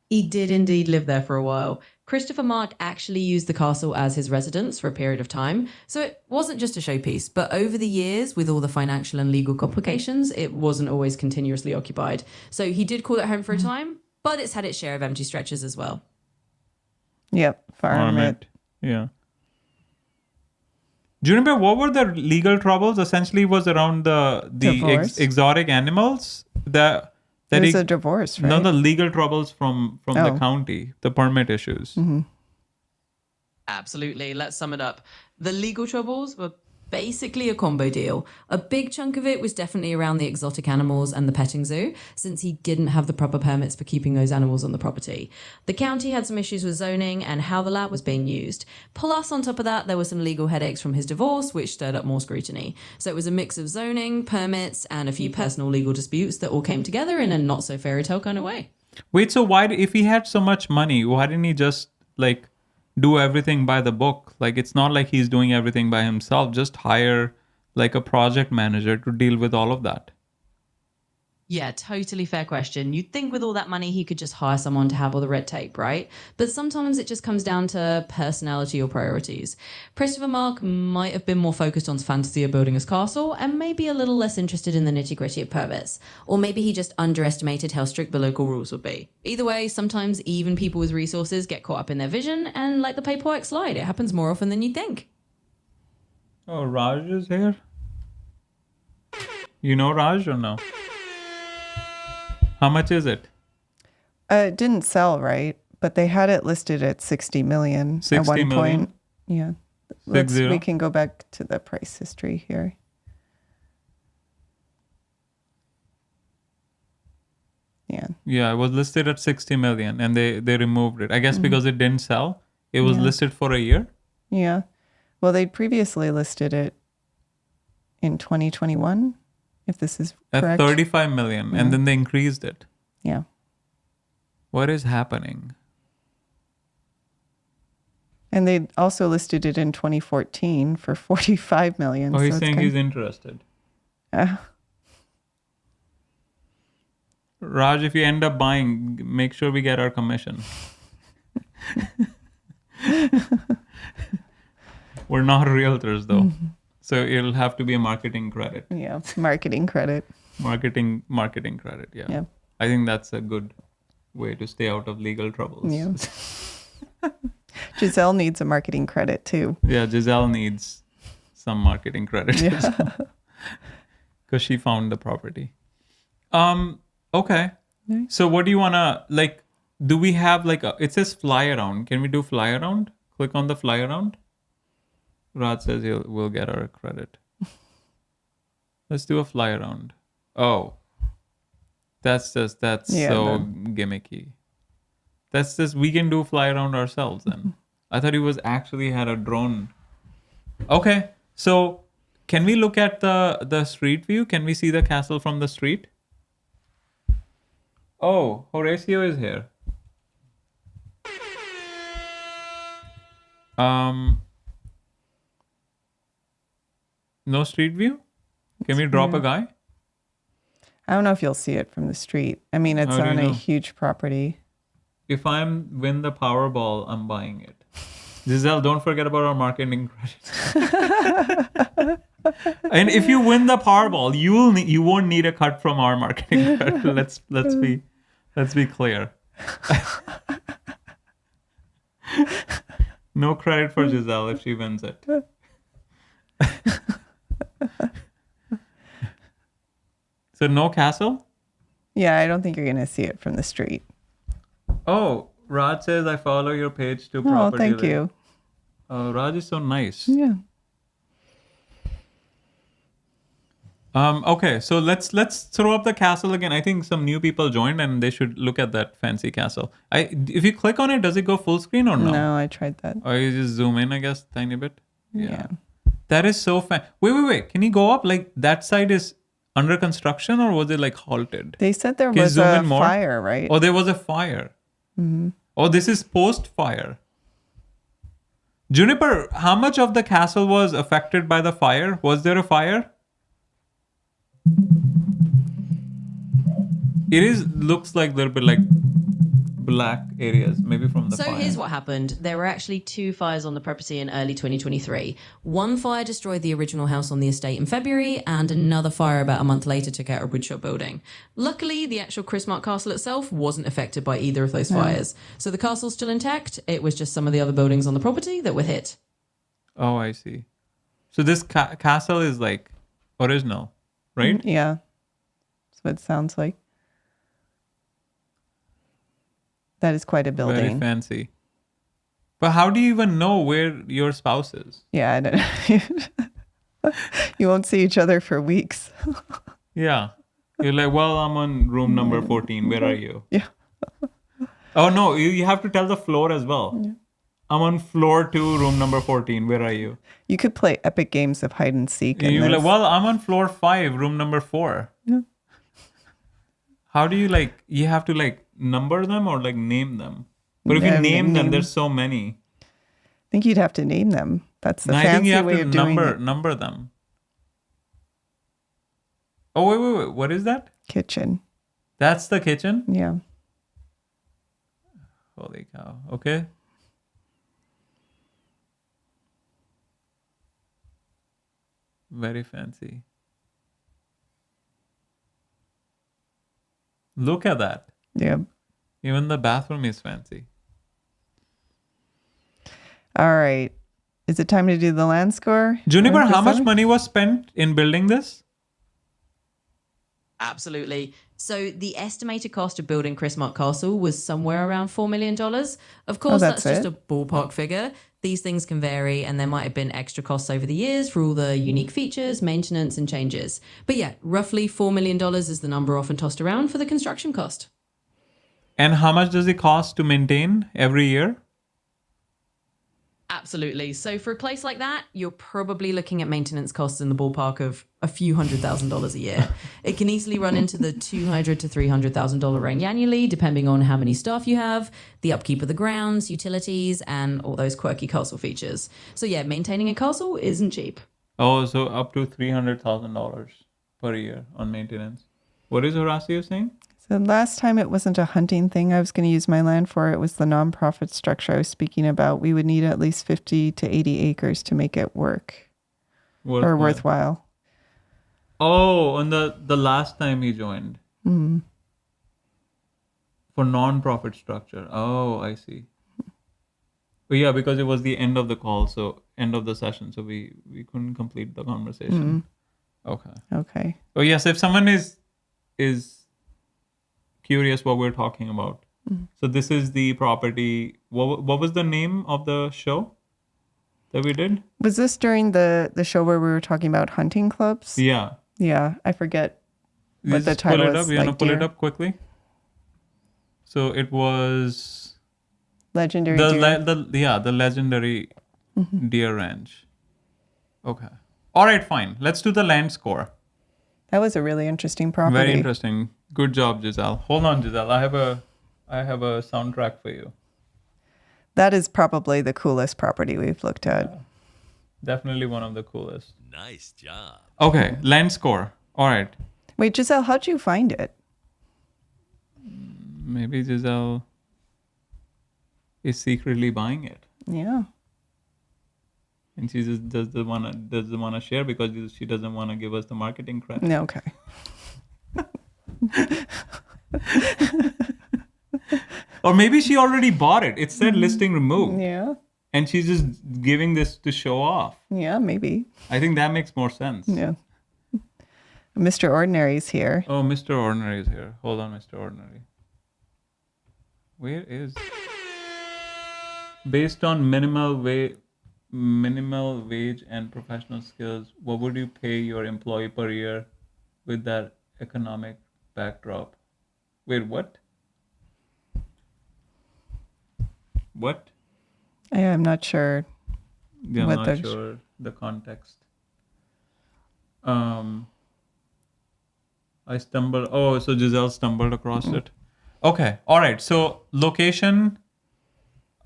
He did indeed live there for a while. Christopher Mark actually used the castle as his residence for a period of time, so it wasn't just a showpiece, but over the years, with all the financial and legal complications, it wasn't always continuously occupied. So he did call it home for a time, but it's had its share of empty stretches as well. Yep. Farm it. Yeah. Juniper, what were the legal troubles? Essentially, was around the Divorce. exotic animals that There's a divorce, right? no, the legal troubles from the Oh. county, the permit issues. Absolutely. Let's sum it up. The legal troubles were basically a combo deal. A big chunk of it was definitely around the exotic animals and the petting zoo, since he didn't have the proper permits for keeping those animals on the property. The county had some issues with zoning and how the lab was being used. Plus, on top of that, there were some legal headaches from his divorce, which stirred up more scrutiny. So it was a mix of zoning, permits, and a few personal legal disputes that all came together in a not so fairy tale kind of way. Wait, so if he had so much money, why didn't he just like do everything by the book? Like, it's not like he's doing everything by himself. Just hire like a project manager to deal with all of that. Yeah, totally fair question. You'd think with all that money, he could just hire someone to have all the red tape, right? But sometimes it just comes down to personality or priorities. Christopher Mark might have been more focused on fantasy of building his castle and maybe a little less interested in the nitty-gritty of permits. Or maybe he just underestimated how strict the local rules would be. Either way, sometimes even people with resources get caught up in their vision and let the paperwork slide. It happens more often than you'd think. Oh, Raj is here. You know Raj or no? How much is it? It didn't sell, right? But they had it listed at 60 million 60 at one million? point. Yeah. 60? We can go back to the price history here. Yeah. Yeah, it was listed at 60 million and they removed it. I guess because it didn't sell. It was listed for a year. Yeah. Well, they previously listed it in 2021, if this is At correct. 35 million and then they increased it. Yeah. What is happening? And they also listed it in 2014 for 45 million. Oh, he's it's saying kind he's interested. of- Raj, if you end up buying, make sure we get our commission. We're not realtors though. So it'll have to be a marketing credit. yeah, marketing credit. Marketing credit, yeah. Yeah. I think that's a good way to stay out of legal troubles. Yeah. Giselle needs a marketing credit too. Yeah, Giselle needs some marketing credit Yeah. because she found the property. Okay. Nice. So what do you wanna like? Do we have like it says fly around? Can we do fly around? Click on the fly around. Raj says we'll get our credit. Let's do a fly around. Oh, that's so gimmicky. That's just we can do fly around ourselves then. I thought he was actually had a drone. Okay, so can we look at the street view? Can we see the castle from the street? Oh, Horatio is here. No street view? Can we drop a guy? I don't know if you'll see it from the street. I mean, it's How do you on a know? huge property. If I win the Powerball, I'm buying it. Giselle, don't forget about our marketing credit. And if you win the Powerball, you won't need a cut from our marketing credit. Let's be clear. No credit for Giselle if she wins it. So no castle? Yeah, I don't think you're going to see it from the street. Oh, Raj says I follow your page to Oh, property. thank Link. you. Oh, Raj is so nice. Yeah. Okay, so let's throw up the castle again. I think some new people joined and they should look at that fancy castle. If you click on it, does it go full screen or no? No, I tried that. Or you just zoom in, I guess, tiny bit. Yeah. That is so fan. Wait. Can you go up? Like that side is under construction or was it like halted? They said there Can you was zoom a in more? fire, right? Oh, there was a fire. Mm-hmm. Oh, this is post-fire. Juniper, how much of the castle was affected by the fire? Was there a fire? Looks like a little bit like black areas, maybe from the So fire. here's what happened. There were actually 2 fires on the property in early 2023. One fire destroyed the original house on the estate in February, and another fire about a month later took out a woodshop building. Luckily, the actual Chrismark Castle itself wasn't affected by either of those fires. So the castle's still intact. It was just some of the other buildings on the property that were hit. Oh, I see. So this castle is like original, right? Yeah. That's what it sounds like. That is quite a Very building. fancy. But how do you even know where your spouse is? Yeah, I don't You won't see each other for weeks. Yeah. You're like, well, I'm on room number 14. Where are you? Yeah. Oh, no. You have to tell the floor as well. Yeah. I'm on floor 2, room number 14. Where are you? You could play epic games of hide and seek. in You're like, this. well, I'm on floor 5, room number 4. Yeah. How do you you have to number them or name them? But if you Yeah, name them, name- there's so many. I think you'd have to name them. That's the No, I think fancy you have way to of doing it. number them. Oh, wait. What is that? Kitchen. That's the kitchen? Yeah. Holy cow. Okay. Very fancy. Look at that. Yeah. Even the bathroom is fancy. All right. Is it time to do the land score? Juniper, Or how much Priscilla? money was spent in building this? Absolutely. So the estimated cost of building Chrismark Castle was somewhere around $4 million. Of course, that's that's just it? a ballpark figure. These things can vary, and there might have been extra costs over the years for all the unique features, maintenance, and changes. But yeah, roughly $4 million is the number often tossed around for the construction cost. And how much does it cost to maintain every year? Absolutely. So for a place like that, you're probably looking at maintenance costs in the ballpark of a few $100,000 a year. It can easily run into the $200,000 to $300,000 range annually, depending on how many staff you have, the upkeep of the grounds, utilities, and all those quirky castle features. So yeah, maintaining a castle isn't cheap. Oh, so up to $300,000 per year on maintenance. What is Horacio saying? So last time it wasn't a hunting thing I was going to use my land for. It was the nonprofit structure I was speaking about. We would need at least 50 to 80 acres to make it work or worthwhile. Oh, on the last time he joined. Mm. For non-profit structure. Oh, I see. But yeah, because it was the end of the call, so end of the session, so we couldn't complete the conversation. Okay. Okay. Oh yes, if someone is curious what we're talking about. So this is the property. What was the name of the show that we did? Was this during the show where we were talking about hunting clubs? Yeah. Yeah, I forget what the Just title pull it was. up. You want to pull deer? it up quickly? So it was Legendary the deer. the legendary deer ranch. Okay. All right, fine. Let's do the land score. That was a really interesting property. Very interesting. Good job, Giselle. Hold on, Giselle. I have a soundtrack for you. That is probably the coolest property we've looked at. Definitely one of the coolest. Nice job. Okay, land score. All right. Wait, Giselle, how'd you find it? Maybe Giselle is secretly buying it, Yeah. and she just doesn't wanna share because she doesn't want to give us the marketing credit. No, okay. Or maybe she already bought it. It said listing removed, Yeah. and she's just giving this to show off. Yeah, maybe. I think that makes more sense. Yeah. Mr. Ordinary's here. Oh, Mr. Ordinary is here. Hold on, Mr. Ordinary. Where is? Based on minimal wage and professional skills, what would you pay your employee per year with that economic backdrop? Wait, what? What? I'm not sure. Yeah, I'm What not the- sure the context. I stumbled. Oh, so Giselle stumbled across it. Okay. All right. So location.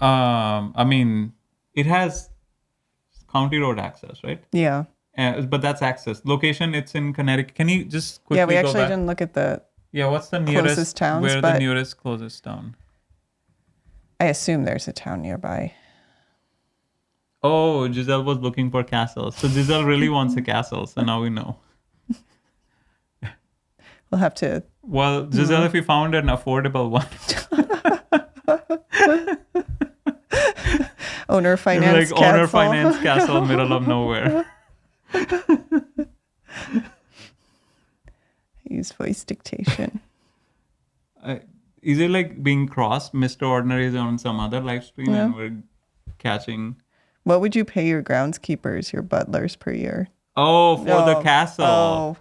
I mean, it has county road access, right? Yeah. But that's access. Location. It's in Connecticut. Can you just quickly Yeah, we go actually back? didn't look at the. Yeah. What's the nearest? Closest towns, Where the but- nearest closest town? I assume there's a town nearby. Oh, Giselle was looking for castles. So Giselle really wants a castle. So now we know. We'll have to. Well, Giselle, if you found an affordable one. Owner finance. Like owner castle. finance castle, middle of nowhere. Use voice dictation. Is it like being crossed? Mr. Ordinary is on some other live stream and we're catching. What would you pay your groundskeepers, your butlers per year? Oh, for the castle. Oh.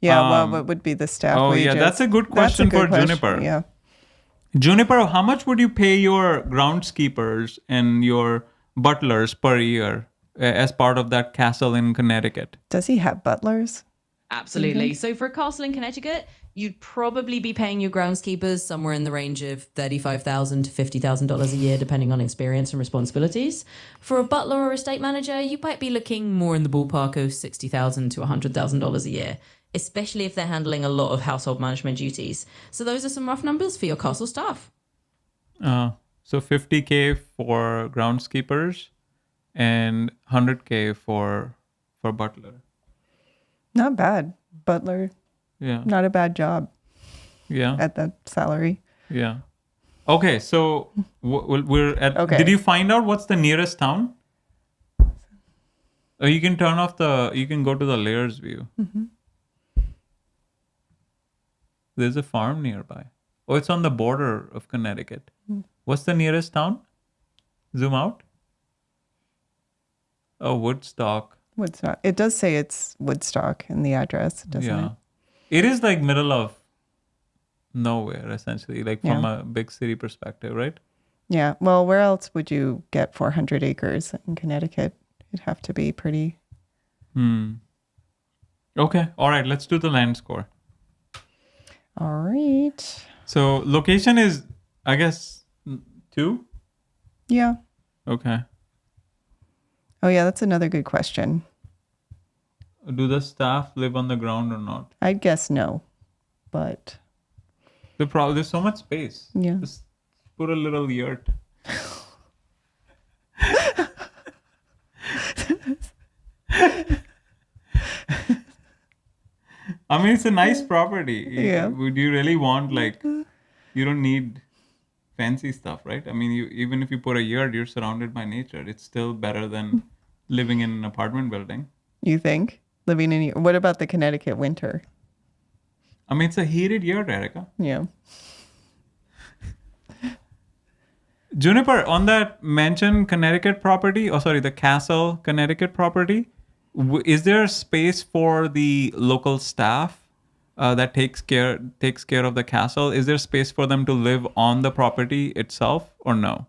Yeah, what would be the staff Oh, wages? yeah, that's a good question for Juniper. Yeah. Juniper, how much would you pay your groundskeepers and your butlers per year as part of that castle in Connecticut? Does he have butlers? Absolutely. So for a castle in Connecticut, you'd probably be paying your groundskeepers somewhere in the range of $35,000 to $50,000 a year, depending on experience and responsibilities. For a butler or estate manager, you might be looking more in the ballpark of $60,000 to $100,000 a year, especially if they're handling a lot of household management duties. So those are some rough numbers for your castle staff. So $50K for groundskeepers and $100K for butler. Not bad. Butler, Yeah. not a bad job Yeah. at that salary. Yeah. Okay, so we're at. Okay. Did you find out what's the nearest town? You can turn off the. You can go to the layers view. Mm-hmm. There's a farm nearby. Oh, it's on the border of Connecticut. What's the nearest town? Zoom out. Oh, Woodstock. Woodstock. It does say it's Woodstock in the address, doesn't Yeah. it? It is like middle of nowhere, essentially, like from a big city perspective, right? Yeah. Well, where else would you get 400 acres in Connecticut? It'd have to be pretty. Okay. All right. Let's do the land score. All right. So location is, I guess, 2. Yeah. Okay. Oh, yeah. That's another good question. Do the staff live on the ground or not? I'd guess no, but There's so much space. yeah. Just put a little yurt. I mean, it's a nice property. Yeah. Would you really want, like, you don't need fancy stuff, right? I mean, even if you put a yurt, you're surrounded by nature. It's still better than living in an apartment building. You think? Living in, what about the Connecticut winter? I mean, it's a heated yurt, Erica. Yeah. Juniper, on that mentioned Connecticut property, the Castle, Connecticut property, is there space for the local staff that takes care of the castle? Is there space for them to live on the property itself or no?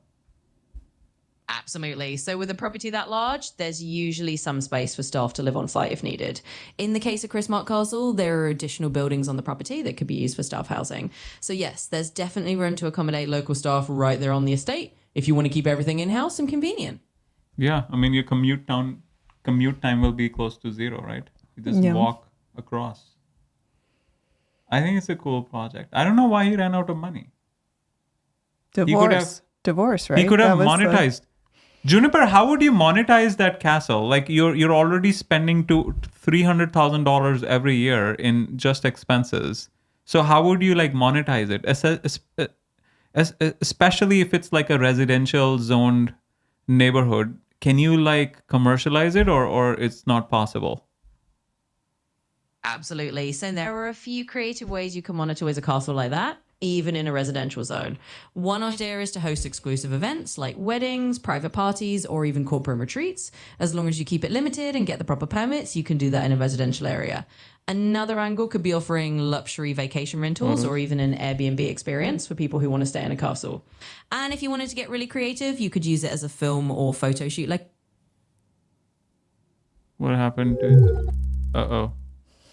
Absolutely. So with a property that large, there's usually some space for staff to live on site if needed. In the case of Christmark Castle, there are additional buildings on the property that could be used for staff housing. So yes, there's definitely room to accommodate local staff right there on the estate if you want to keep everything in-house and convenient. Yeah, I mean, your commute time will be close to 0, right? You just walk across. I think it's a cool project. I don't know why he ran out of money. Divorce, right? He could have monetized. Juniper, how would you monetize that castle? Like you're already spending $300,000 every year in just expenses. So how would you like monetize it? Especially if it's like a residential zoned neighborhood. Can you like commercialize it or it's not possible? Absolutely. So there are a few creative ways you can monetize a castle like that, even in a residential zone. One idea is to host exclusive events like weddings, private parties, or even corporate retreats. As long as you keep it limited and get the proper permits, you can do that in a residential area. Another angle could be offering luxury vacation rentals or even an Airbnb experience for people who want to stay in a castle. And if you wanted to get really creative, you could use it as a film or photo shoot. Like, what happened to? Uh-oh.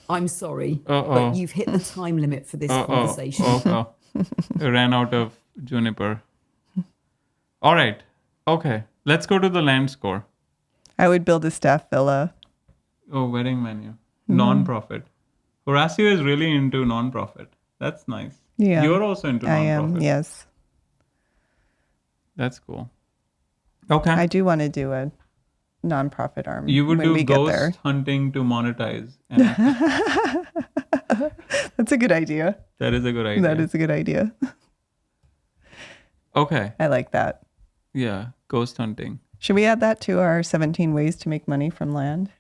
I'm sorry, Uh-oh. but you've hit the time limit for this conversation. I ran out of Juniper. All right. Okay. Let's go to the land score. I would build a staff villa. Oh, wedding venue. Non-profit. Horacio is really into non-profit. That's nice. Yeah. You're also into I non-profit. am, yes. That's cool. Okay. I do want to do a nonprofit arm. You would when do we get there. ghost hunting to monetize. That's a good idea. That is a good idea. That is a good idea. Okay. I like that. Yeah. Ghost hunting. Should we add that to our 17 ways to make money from land?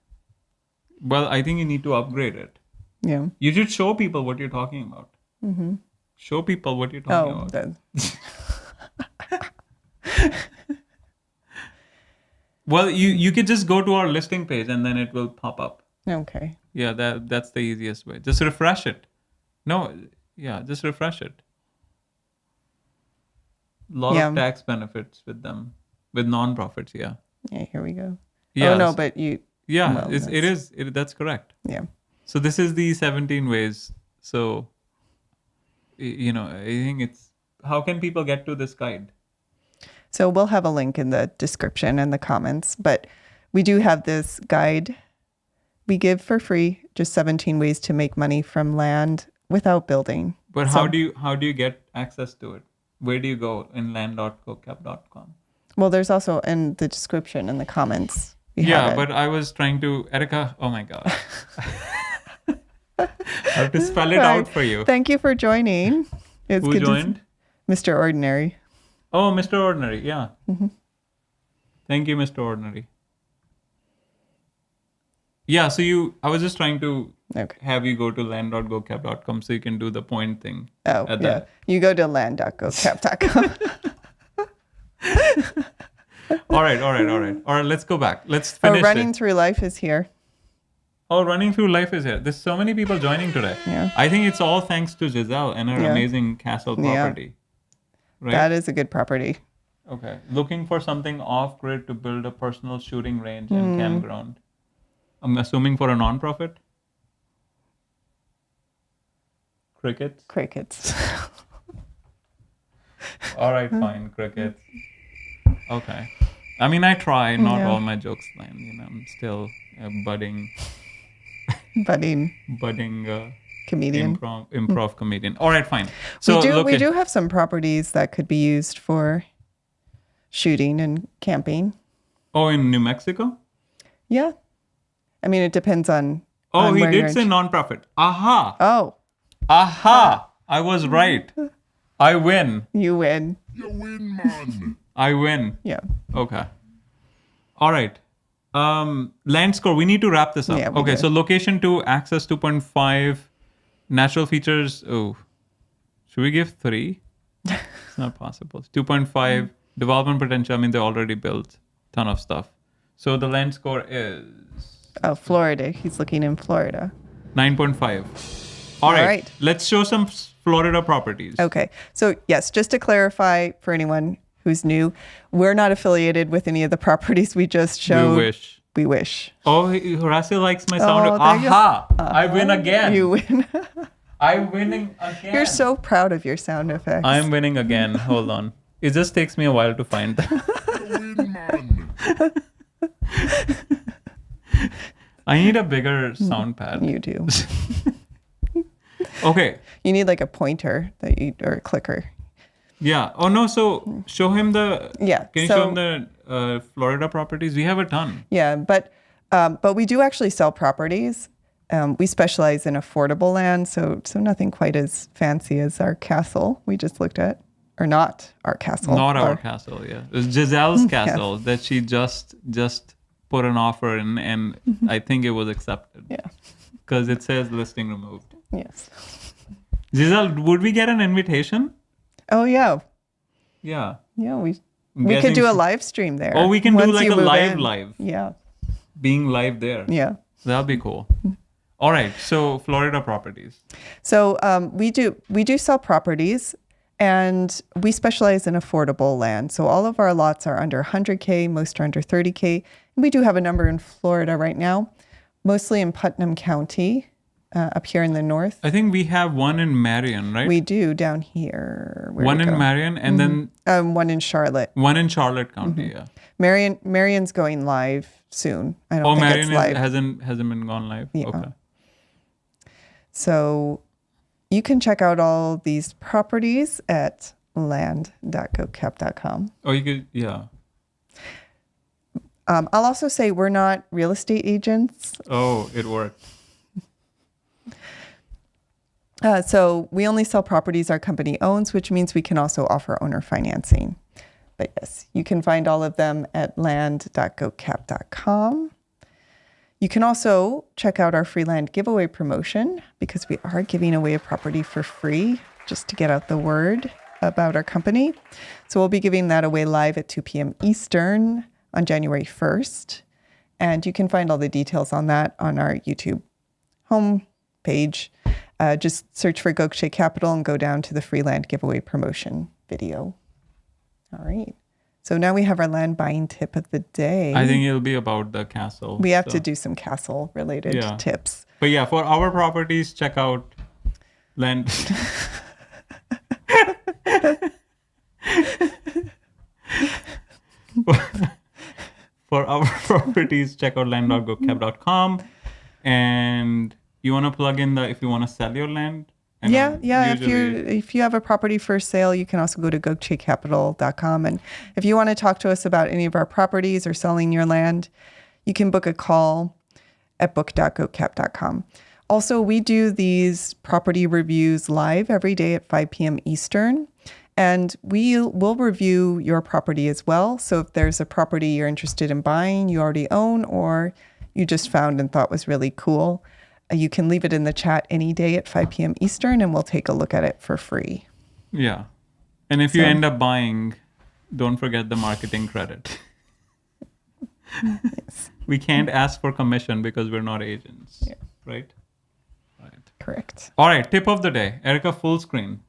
Well, I think you need to upgrade it. Yeah. You should show people what you're talking about. Mm-hmm. Show people what you're talking about. Well, you could just go to our listing page and then it will pop up. Okay. Yeah, that's the easiest way. Just refresh it. Just refresh it. Lot of tax benefits with them, with non-profits. Yeah. Yeah. Here we go. Yeah. Oh no, but you. Yeah, well, that's correct. Yeah. So this is the 17 ways. So, I think how can people get to this guide? So we'll have a link in the description and the comments, but we do have this guide we give for free, just 17 ways to make money from land without building. But how do you get access to it? Where do you go in land.gocap.com? Well, there's also in the description and the comments. But I was trying to, Erica, oh my God. I have to spell it out for you. Thank you for joining. It's Who good joined? Mr. Ordinary. Oh, Mr. Ordinary, yeah. Mm-hmm. Thank you, Mr. Ordinary. Yeah, so I was just trying to have you go to land.gocap.com so you can do the point thing. Oh, yeah. You go to land.gocap.com. All right, let's go back. Let's finish Running Through Life is here. Oh, Running Through Life is here. There's so many people joining today. Yeah. I think it's all thanks to Giselle and her Yeah. amazing castle Yeah. property. Right? That is a good property. Okay. Looking for something off-grid to build a personal shooting range and campground. I'm assuming for a non-profit? Crickets? Crickets. All right, fine. Crickets. Okay. I mean, I try. Not Yeah. all my jokes land. I'm still a budding Budding comedian. improv comedian. All right, fine. So we do have some properties that could be used for shooting and camping. Oh, in New Mexico? Yeah. I mean, it depends on. Oh, on he where you're did say in- non-profit. Aha. Oh, Aha. I was right. I win. you win. I win. Yeah. Okay. All right. Land score. We need to wrap this up. Yeah, we Okay. do. So location 2, access 2.5, natural features. Oh, should we give 3? It's not possible. 2.5, development potential. I mean, they already built a ton of stuff. So the land score is Oh, Florida. He's looking in Florida. 9.5. All right. right. Let's show some Florida properties. Okay. So, yes, just to clarify for anyone who's new, we're not affiliated with any of the properties we just showed. We wish. We wish. Oh, Horacio likes my sound. Oh, there you go. Aha! I win again. You win. I'm winning again. You're so proud of your sound effects. I'm winning again. Hold on. It just takes me a while to find them. I need a bigger sound pad. You do. Okay. You need like a pointer or a clicker. Yeah. Oh no. So show him the. Yeah, Can you so- show him the Florida properties? We have a ton. Yeah, but we do actually sell properties. We specialize in affordable land, so nothing quite as fancy as our castle we just looked at, or not our castle. Not our castle. Yeah. It was Giselle's castle that she just put an offer in, and I think it was accepted. Yeah. Because it says listing removed. Yes. Giselle, would we get an invitation? Oh yeah, Yeah. yeah. We Guessing could do a she- live stream there. Oh, we can do once like you a move live in. live. Yeah, Being live there. yeah. That'll be cool. All right. So Florida properties. So we do sell properties, and we specialize in affordable land. So all of our lots are under 100K, most are under 30K. And we do have a number in Florida right now, mostly in Putnam County, up here in the north. I think we have one in Marion, right? We do down here. Where'd one it in go? Marion and then One in Charlotte. one in Charlotte County. Yeah. Marion's going live soon. I don't Oh, think Marion it's live. hasn't been gone live. Yeah. Okay. So you can check out all these properties at land.gocap.com. Oh, you could. Yeah. I'll also say we're not real estate agents. Oh, it worked. So we only sell properties our company owns, which means we can also offer owner financing. But yes, you can find all of them at land.gocap.com. You can also check out our free land giveaway promotion because we are giving away a property for free just to get out the word about our company. So we'll be giving that away live at 2 p.m. Eastern on January 1st. And you can find all the details on that on our YouTube home page. Just search for Gokche Capital and go down to the free land giveaway promotion video. All right. So now we have our land buying tip of the day. I think it'll be about the castle. We have so. to do some castle related Yeah. tips. But yeah, for our properties, check out land. For our properties, check out land.gocap.com. And you want to plug in if you want to sell your land? I know Yeah. usually- If you have a property for sale, you can also go to gokchecapital.com. And if you want to talk to us about any of our properties or selling your land, you can book a call at book.gocap.com. Also, we do these property reviews live every day at 5 p.m. Eastern. And we will review your property as well. So if there's a property you're interested in buying, you already own, or you just found and thought was really cool, you can leave it in the chat any day at 5 p.m. Eastern, and we'll take a look at it for free. Yeah. And if you So- end up buying, don't forget the marketing credit. Yes. We can't ask for commission because we're not agents. Yeah. Right? Right. Correct. All right. Tip of the day. Erica, full screen.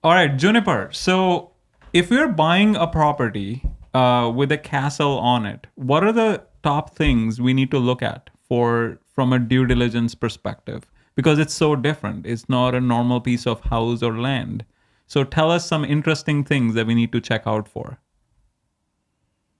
All right, Juniper. So if we're buying a property with a castle on it, what are the top things we need to look at from a due diligence perspective? Because it's so different. It's not a normal piece of house or land. So tell us some interesting things that we need to check out for.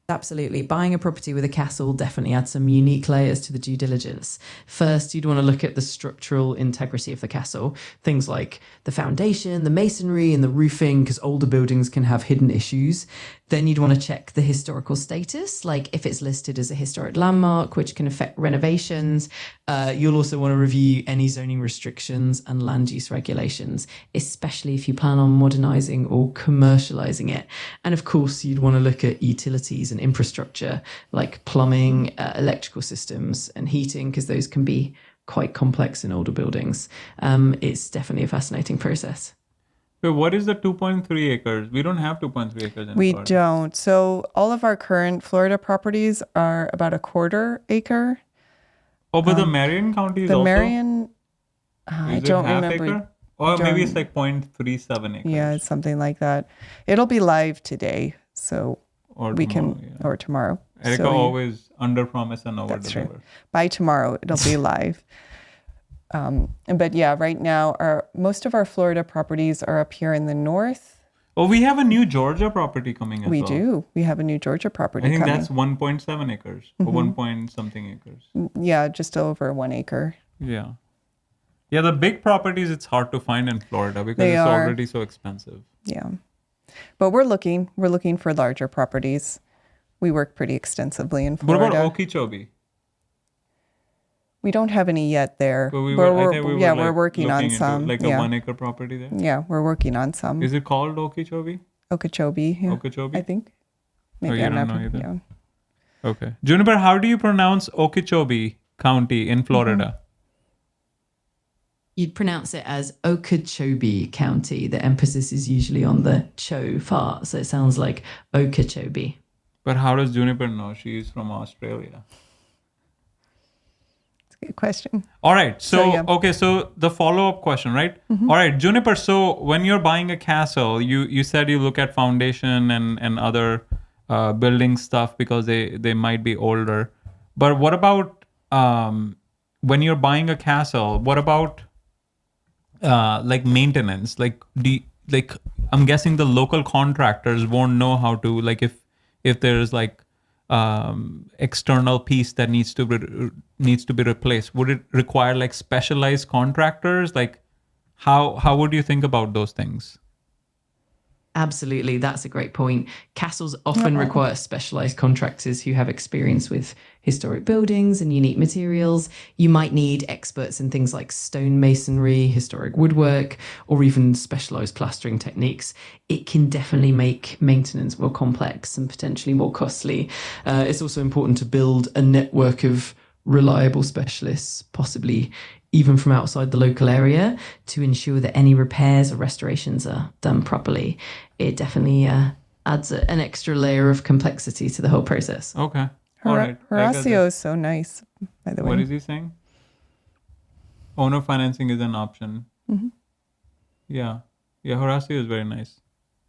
Absolutely. Buying a property with a castle definitely adds some unique layers to the due diligence. First, you'd want to look at the structural integrity of the castle. Things like the foundation, the masonry, and the roofing, because older buildings can have hidden issues. Then you'd want to check the historical status, like if it's listed as a historic landmark, which can affect renovations. You'll also want to review any zoning restrictions and land use regulations, especially if you plan on modernizing or commercializing it. And of course, you'd want to look at utilities and infrastructure like plumbing, electrical systems, and heating, because those can be quite complex in older buildings. It's definitely a fascinating process. So what is the 2.3 acres? We don't have 2.3 acres in We Florida. don't. So all of our current Florida properties are about a quarter acre. Oh, but the Marion County is The also... Marion, I Is it don't half remember. acre? Or maybe it's don't- like 0.37 acres. Yeah, it's something like that. It'll be live today, so Or we tomorrow, can, yeah. or tomorrow. Erica So always under promise and over That's true. deliver. by tomorrow, it'll be live. But yeah, right now, most of our Florida properties are up here in the north. Oh, we have a new Georgia property coming as We well. do. We have a new Georgia property I think coming. that's 1.7 acres or 1 point something acres. Yeah, just over 1 acre. Yeah. Yeah, the big properties, it's hard to find in Florida because They it's are. already so expensive. Yeah. But we're looking for larger properties. We work pretty extensively in What Florida. about Okeechobee? We don't have any yet there. But But we're we're working on into some. like yeah. a 1 acre property there. Yeah, we're working on some. Is it called Okeechobee? Okeechobee. Yeah, Okeechobee? I think. you I'm don't not. know either? Yeah. Okay. Juniper, how do you pronounce Okeechobee County in Florida? You'd pronounce it as Okeechobee County. The emphasis is usually on the cho part, so it sounds like Okeechobee. But how does Juniper know? She's from Australia. It's a good question. All right. So, yeah. okay. So the follow-up question, right? All right, Juniper. So when you're buying a castle, you said you look at foundation and other building stuff because they might be older. But what about when you're buying a castle? What about like maintenance? Like I'm guessing the local contractors won't know how to, like, if there's like external piece that needs to be replaced, would it require like specialized contractors? Like how would you think about those things? Absolutely, that's a great point. Castles often require specialized contractors who have experience with historic buildings and unique materials. You might need experts in things like stone masonry, historic woodwork, or even specialized plastering techniques. It can definitely make maintenance more complex and potentially more costly. It's also important to build a network of reliable specialists, possibly even from outside the local area, to ensure that any repairs or restorations are done properly. It definitely adds an extra layer of complexity to the whole process. Okay. All right. I got Horacio that. is so nice, by the way. What is he saying? Owner financing is an option. Yeah. Yeah, Horacio is very nice.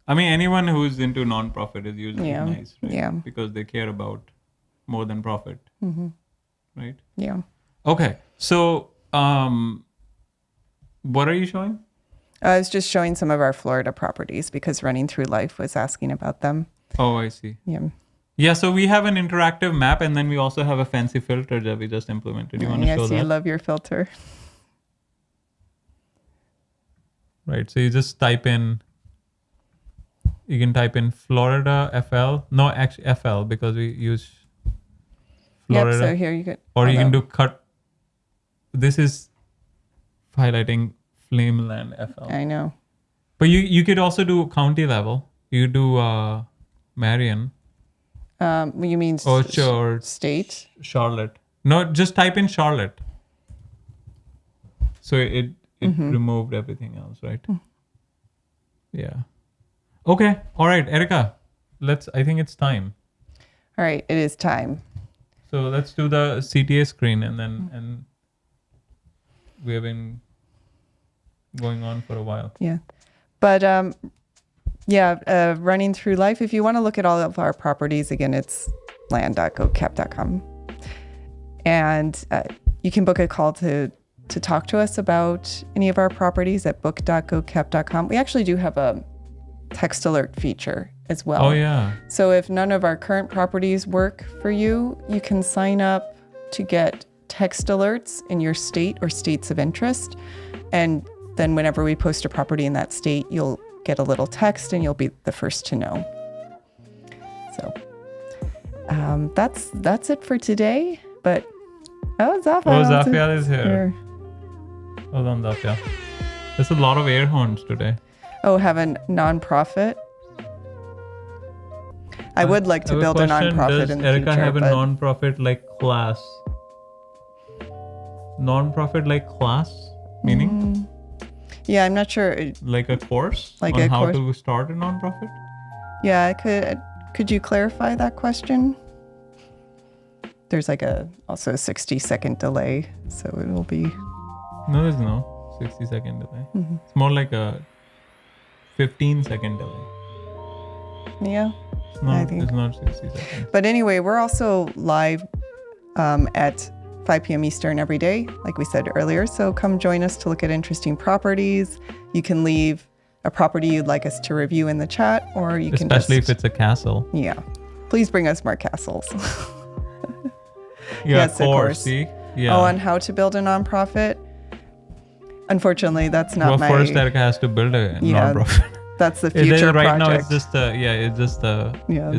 I mean, anyone who's into non-profit is usually Yeah. nice, right? Yeah. Because they care about more than profit. Right? Yeah. Okay. So, what are you showing? I was just showing some of our Florida properties because Running Through Life was asking about them. Oh, I see. Yeah. Yeah, so we have an interactive map and then we also have a fancy filter that we just implemented. You want to show Yes, that? you love your filter. Right. So you just type in, you can type in Florida FL. No, actually FL because we use Florida. Yep, so here you could. Or you can do cut. This is highlighting Flameland FL. I know. But you could also do county level. You do Marion You mean or state? Charlotte. No, just type in Charlotte. So it removed everything else, right? Yeah. Okay. All right, Erica. I think it's time. All right, it is time. So let's do the CTA screen and we have been going on for a while. Yeah. But running through life, if you want to look at all of our properties, again, it's land.gocap.com. And you can book a call to talk to us about any of our properties at book.gocap.com. We actually do have a text alert feature as well. Oh, yeah. So if none of our current properties work for you, you can sign up to get text alerts in your state or states of interest. And then whenever we post a property in that state, you'll get a little text and you'll be the first to know. So that's it for today. But Zafiel is here. Hold on, Zafiel. There's a lot of air horns today. Oh, have a nonprofit. I would like to build a nonprofit in the Erica future. Have a nonprofit like class? Nonprofit like class? Meaning? Yeah, I'm not sure. Like a course Like on a how course. to start a nonprofit? Yeah, could you clarify that question? There's also a 60-second delay, so it will be. No, there's no 60-second delay. Mm-hmm. It's more like a 15-second delay. Yeah. No, I think. it's not 60 seconds. But anyway, we're also live at 5 p.m. Eastern every day, like we said earlier. So come join us to look at interesting properties. You can leave a property you'd like us to review in the chat, or you can Especially if it's a castle. Yeah. Please bring us more castles. Yeah, Yes, of course. See? Yeah. Oh, on how to build a nonprofit. Unfortunately, that's not my. First Erica has to build a Yeah, nonprofit. That's the future right project. now it's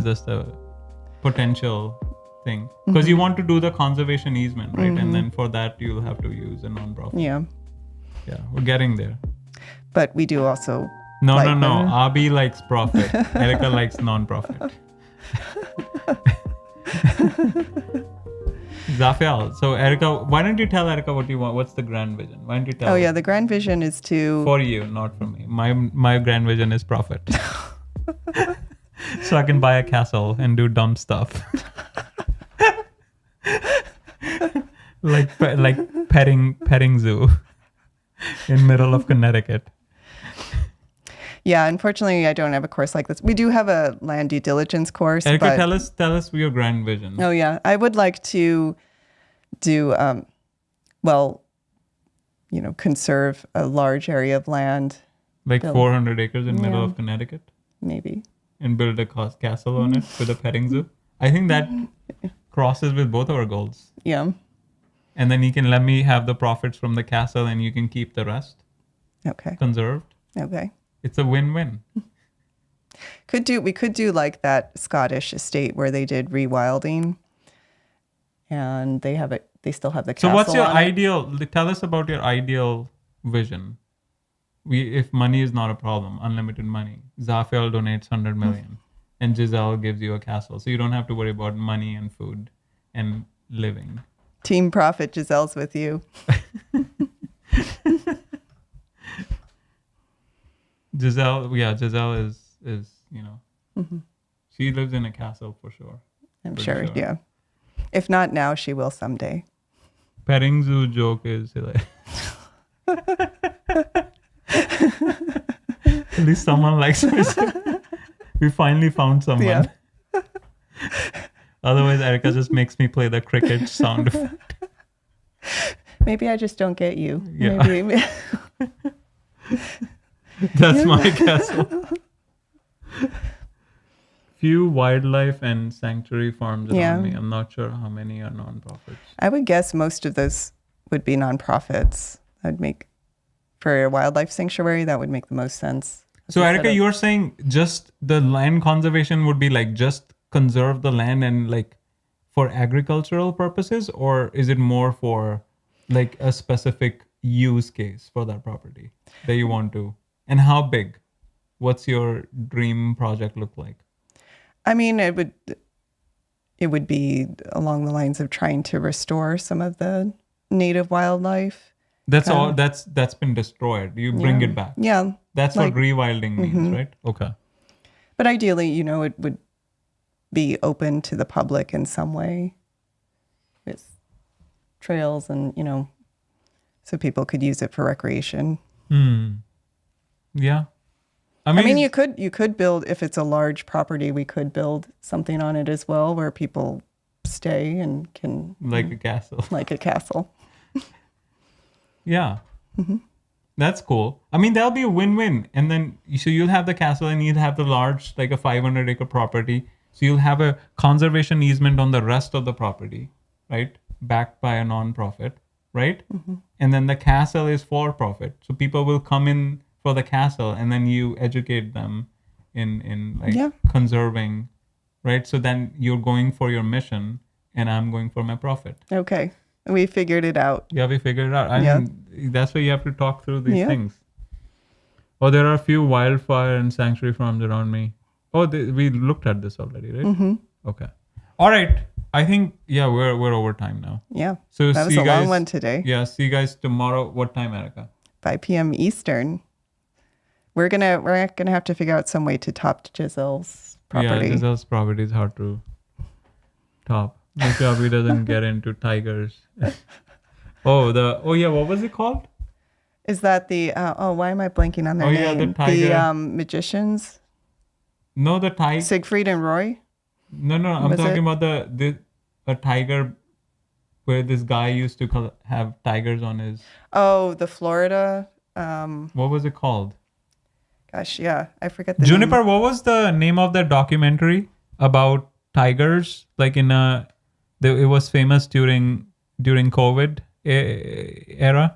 just a potential thing. Because you want to do the conservation easement, right? And then for that you'll have to use a nonprofit. Yeah. Yeah, we're getting there. But we do also. No. like- Abi likes profit. Erica likes non-profit. Zafiel, so Erica, why don't you tell Erica what you want? What's the grand vision? Why don't you tell Oh, her? yeah. The grand vision is to. For you, not for me. My grand vision is profit. So I can buy a castle and do dumb stuff. like petting zoo in middle of Connecticut. Yeah, unfortunately, I don't have a course like this. We do have a land due diligence course. Erica, but, tell us your grand vision. Oh, yeah. I would like to do, conserve a large area of land, Like build- 400 acres in middle Yeah. of Connecticut maybe. and build a castle on it with a petting zoo. I think that crosses with both our goals. Yeah. And then you can let me have the profits from the castle and you can keep the rest Okay. conserved. Okay. It's a win-win. We could do like that Scottish estate where they did rewilding, and they still have the castle. So what's your on it. ideal? Tell us about your ideal vision. If money is not a problem, unlimited money. Zafiel donates 100 million and Giselle gives you a castle. So you don't have to worry about money and food and living. Team Profit, Giselle's with you. Giselle is she lives in a castle for sure. I'm For sure, yeah. If not now, she will someday. Petting zoo joke is hilarious. At least someone likes it. We finally found someone. Yeah. Otherwise, Erica just makes me play the cricket sound effect. Maybe I just don't get you. Yeah. Maybe. That's my castle. Few wildlife and sanctuary farms around Yeah. me. I'm not sure how many are non-profits. I would guess most of those would be nonprofits. That'd make, for a wildlife sanctuary, that would make the most sense. So Erica, you're saying just the land conservation would be like just conserve the land and like for agricultural purposes, or is it more for like a specific use case for that property that you want to? And how big? What's your dream project look like? I mean, it would be along the lines of trying to restore some of the native wildlife. That's all. That's been destroyed. You bring Yeah. it back. Yeah. That's Like- what rewilding means, right? Okay. But ideally, it would be open to the public in some way with trails and, so people could use it for recreation. Yeah. I mean, you could build, if it's a large property, we could build something on it as well where people stay and can, like a castle. like a castle. Yeah. That's cool. I mean, that'll be a win-win. And then, so you'll have the castle and you'll have the large, like a 500-acre property. So you'll have a conservation easement on the rest of the property, right? Backed by a non-profit, right? And then the castle is for profit. So people will come in for the castle and then you educate them in like conserving, right? So then you're going for your mission and I'm going for my profit. Okay. We figured it out. Yeah, we figured it out. I mean, that's why you have to talk through these Yeah. things. Oh, there are a few wildfire and sanctuary farms around me. Oh, we looked at this already, right? Okay. All right. I think, we're over time now. Yeah. So That was see a you guys, long one today. Yeah, see you guys tomorrow. What time, Erica? 5 p.m. Eastern. We're gonna have to figure out some way to top Giselle's property. Yeah, Giselle's property is hard to top. Make sure he doesn't get into tigers. What was it called? Is that the why am I blanking on their name? the tiger. Magicians? No, the tiger. Siegfried and Roy? No, I'm Was talking it? about a tiger where this guy used to have tigers on his. Oh, the Florida. What was it called? Gosh, yeah, I forget the Juniper, name. what was the name of the documentary about tigers? Like it was famous during COVID era.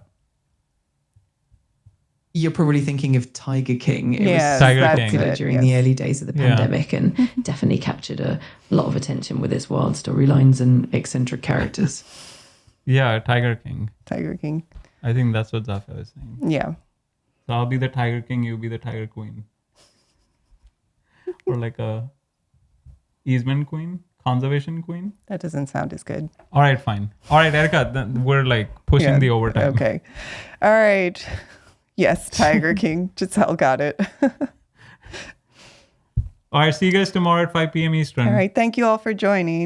You're probably thinking of Tiger King. It Yes, was Tiger that's King. popular it, during yes. the early days of the Yeah. pandemic and definitely captured a lot of attention with its wild storylines and eccentric characters. Yeah, Tiger King. Tiger King. I think that's what Zafia was saying. Yeah. So I'll be the Tiger King, you be the Tiger Queen. Or like a easement queen, conservation queen. That doesn't sound as good. All right, fine. All right, Erica, we're like pushing Yeah, the overtime. Okay. All right. Yes, Tiger King. Giselle got it. All right, see you guys tomorrow at 5 p.m. Eastern. All right. Thank you all for joining.